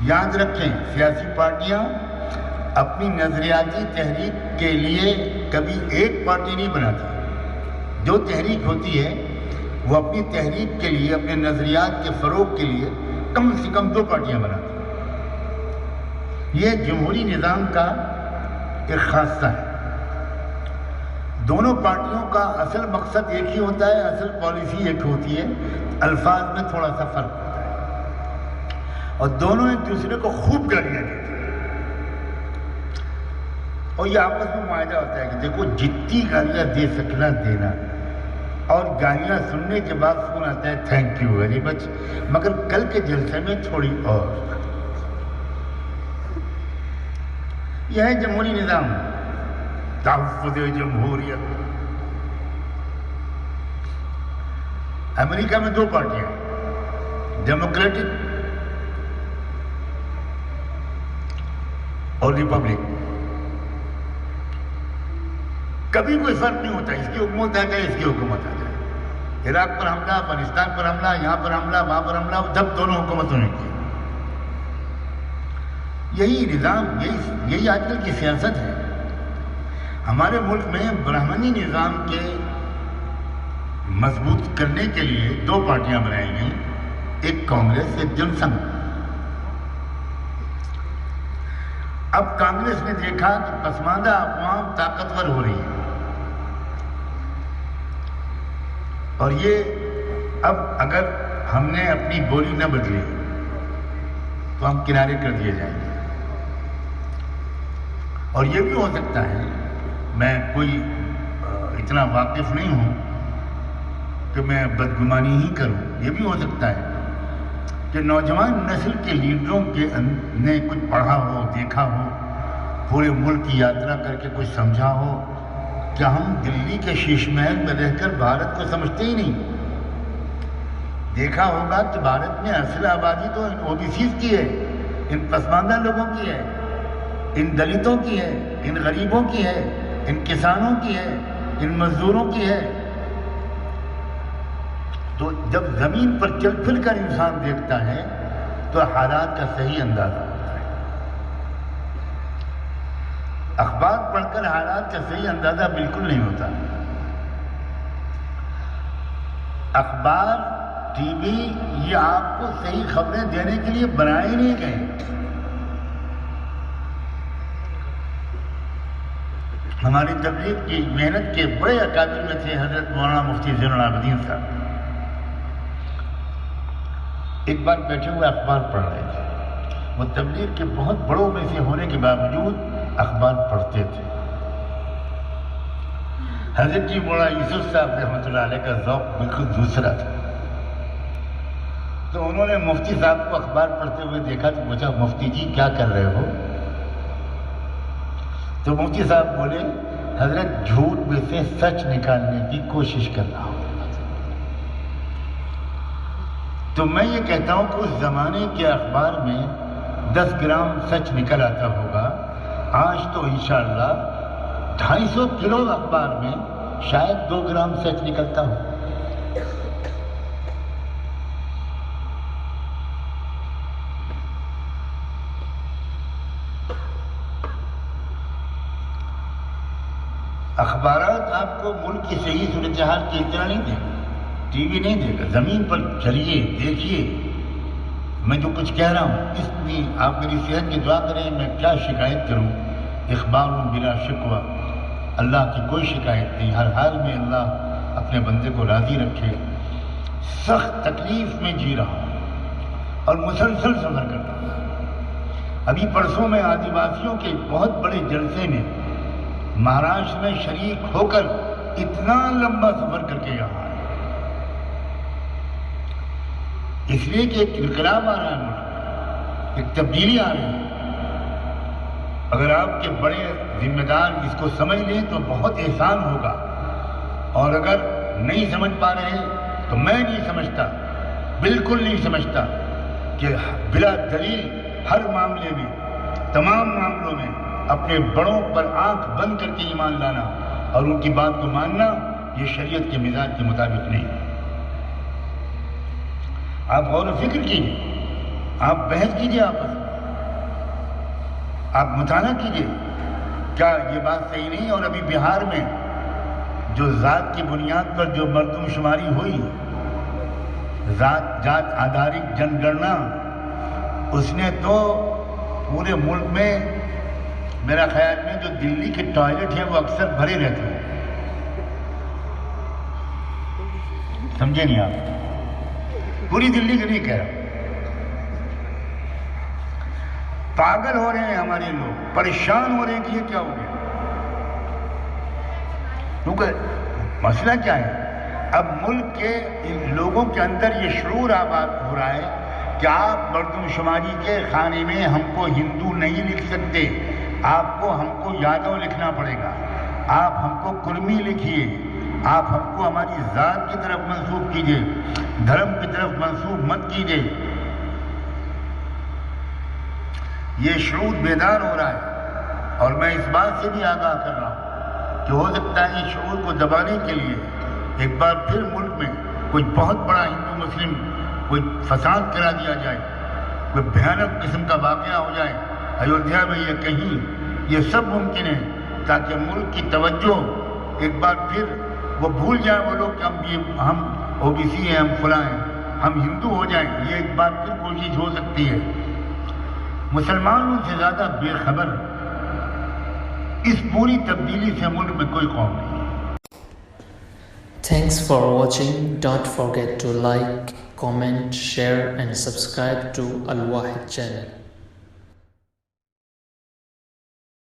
یاد رکھیں سیاسی پارٹیاں اپنی نظریاتی تحریک کے لیے کبھی ایک پارٹی نہیں بناتی. جو تحریک ہوتی ہے وہ اپنی تحریک کے لیے اپنے نظریات کے فروغ کے لیے کم سے کم 2 پارٹیاں بناتی ہیں. یہ جمہوری نظام کا ایک خاصہ ہے. دونوں پارٹیوں کا اصل مقصد ایک ہی ہوتا ہے, اصل پالیسی ایک ہوتی ہے, الفاظ میں تھوڑا سا فرق ہوتا ہے, اور دونوں ایک دوسرے کو خوب گالیاں دیتے ہیں. اور یہ آپس میں معاہدہ ہوتا ہے کہ دیکھو جتنی گالیاں دے سکنا دینا, اور گالیاں سننے کے بعد فون آتا ہے تھینک یو ویری مچ, مگر کل کے جلسے میں تھوڑی اور. یہ ہے جمہوری نظام, تحفظ جمہوریت. امریکہ میں 2 پارٹیاں ہیں, ڈیموکریٹک اور ریپبلک. کبھی کوئی فرق نہیں ہوتا, اس کی حکومت آ جائے اس کی حکومت آ جائے. عراق پر حملہ, افغانستان پر حملہ, یہاں پر حملہ, وہاں پر حملہ, جب دونوں حکومتوں نے کی. یہی نظام, یہی آج کل کی سیاست ہے. ہمارے ملک میں برہمنی نظام کے مضبوط کرنے کے لیے 2 پارٹیاں بنائی گئیں, ایک کانگریس, ایک جن سنگھ. اب کانگریس نے دیکھا کہ پسماندہ اقوام طاقتور ہو رہی ہے, اور یہ اب اگر ہم نے اپنی بولی نہ بدلی تو ہم کنارے کر دیے جائیں گے. اور یہ بھی ہو سکتا ہے, میں کوئی اتنا واقف نہیں ہوں کہ میں بدگمانی ہی کروں, یہ بھی ہو سکتا ہے کہ نوجوان نسل کے لیڈروں نے کچھ پڑھا ہو, دیکھا ہو, پورے ملک کی یاترا کر کے کچھ سمجھا ہو کہ ہم دلی کے شیش محل میں رہ کر بھارت کو سمجھتے ہی نہیں. دیکھا ہوگا کہ بھارت میں اصل آبادی تو ان OBCs کی ہے, ان پسماندہ لوگوں کی ہے, ان دلتوں کی ہے, ان غریبوں کی ہے, ان کسانوں کی ہے, ان مزدوروں کی ہے. تو جب زمین پر چل پھر کر انسان دیکھتا ہے تو حالات کا صحیح اندازہ ہوتا ہے. اخبار پڑھ کر حالات کا صحیح اندازہ بالکل نہیں ہوتا. اخبار, ٹی وی یہ آپ کو صحیح خبریں دینے کے لیے بنائے ہی نہیں گئے. ہماری تبلیغ کی محنت کے بڑے اکابر میں تھے حضرت مولانا مفتی زین العابدین صاحب. ایک بار بیٹھے ہوئے اخبار پڑھ رہے تھے. وہ تبلیغ کے بہت بڑوں میں سے ہونے کے باوجود اخبار پڑھتے تھے. حضرت جی مولانا یوسف صاحب رحمۃ اللہ علیہ کا ذوق بالکل دوسرا تھا. تو انہوں نے مفتی صاحب کو اخبار پڑھتے ہوئے دیکھا تو پوچھا, مفتی جی کیا کر رہے ہو؟ تو مفتی صاحب بولے, حضرت جھوٹ میں سے سچ نکالنے کی کوشش کر رہا ہوں. تو میں یہ کہتا ہوں کہ اس زمانے کے اخبار میں 10 گرام سچ نکل آتا ہوگا, آج تو انشاءاللہ 250 کلو اخبار میں شاید 2 گرام سچ نکلتا ہو. اخبارات آپ کو ملک کی صحیح صورتحال کی اطلاع نہیں دے گا, ٹی وی نہیں دے گا. زمین پر چلیے, دیکھیے میں جو کچھ کہہ رہا ہوں. اس لیے آپ میری صحت کی دعا کریں, میں کیا شکایت کروں. اخبار بلا شکوہ, اللہ کی کوئی شکایت نہیں. ہر حال میں اللہ اپنے بندے کو راضی رکھے. سخت تکلیف میں جی رہا ہوں اور مسلسل سفر کر رہا ہوں. ابھی پرسوں میں آدی واسیوں کے بہت بڑے جلسے میں مہاراشٹر میں شریک ہو کر اتنا لمبا سفر کر کے یہاں آئے, اس لیے کہ ایک انقلاب آ رہا ہے ملک میں, ایک تبدیلی آ رہی ہے. اگر آپ کے بڑے ذمہ دار اس کو سمجھ لیں تو بہت احسان ہوگا, اور اگر نہیں سمجھ پا رہے تو میں نہیں سمجھتا, بالکل نہیں سمجھتا کہ بلا دلیل ہر معاملے میں, تمام معاملوں میں اپنے بڑوں پر آنکھ بند کر کے ایمان لانا اور ان کی بات کو ماننا یہ شریعت کے مزاج کے مطابق نہیں ہے. آپ غور و فکر کیجیے, آپ بحث کیجیے آپس میں. آپ مطالعہ کیجئے، کیا یہ بات صحیح نہیں ہے؟ اور ابھی بہار میں جو ذات کی بنیاد پر جو مردم شماری ہوئی، ذات جات آدھارک جن گننا، اس نے تو پورے ملک میں میرا خیال میں جو دلی کے ٹوائلٹ ہیں وہ اکثر بھرے رہتے ہیں. سمجھے نہیں آپ؟ پوری دلی کے نہیں کہہ رہا. پاگل ہو رہے ہیں ہمارے لوگ، پریشان ہو رہے ہیں کہ یہ کیا ہو گیا. کیونکہ مسئلہ کیا ہے؟ اب ملک کے لوگوں کے اندر یہ شعور آباد ہو رہا ہے کہ آپ مردم شماری کے خانے میں ہم کو ہندو نہیں لکھ سکتے، آپ کو ہم کو یادو لکھنا پڑے گا، آپ ہم کو کرمی لکھیے، آپ ہم کو ہماری ذات کی طرف منسوب کیجئے، دھرم کی طرف منسوب مت کیجئے. یہ شعور بیدار ہو رہا ہے، اور میں اس بات سے بھی آگاہ کر رہا ہوں کہ ہو سکتا ہے اس شعور کو دبانے کے لیے ایک بار پھر ملک میں کوئی بہت بڑا ہندو مسلم کوئی فساد کرا دیا جائے، کوئی بھیانک قسم کا واقعہ ہو جائے ایودھیا میں یا کہیں. یہ سب ممکن ہے تاکہ ملک کی توجہ ایک بار پھر وہ بھول جائیں وہ لوگ کہ ہم او بی سی ہیں، ہم فلاں ہیں، ہم ہندو ہو جائیں. یہ ایک بار پھر کوشش ہو سکتی ہے. مسلمانوں سے زیادہ بے خبر اس پوری تبدیلی سے ملک میں کوئی قوم نہیں. Thanks for watching. Don't forget to like, comment, share and subscribe to Al Wahid channel.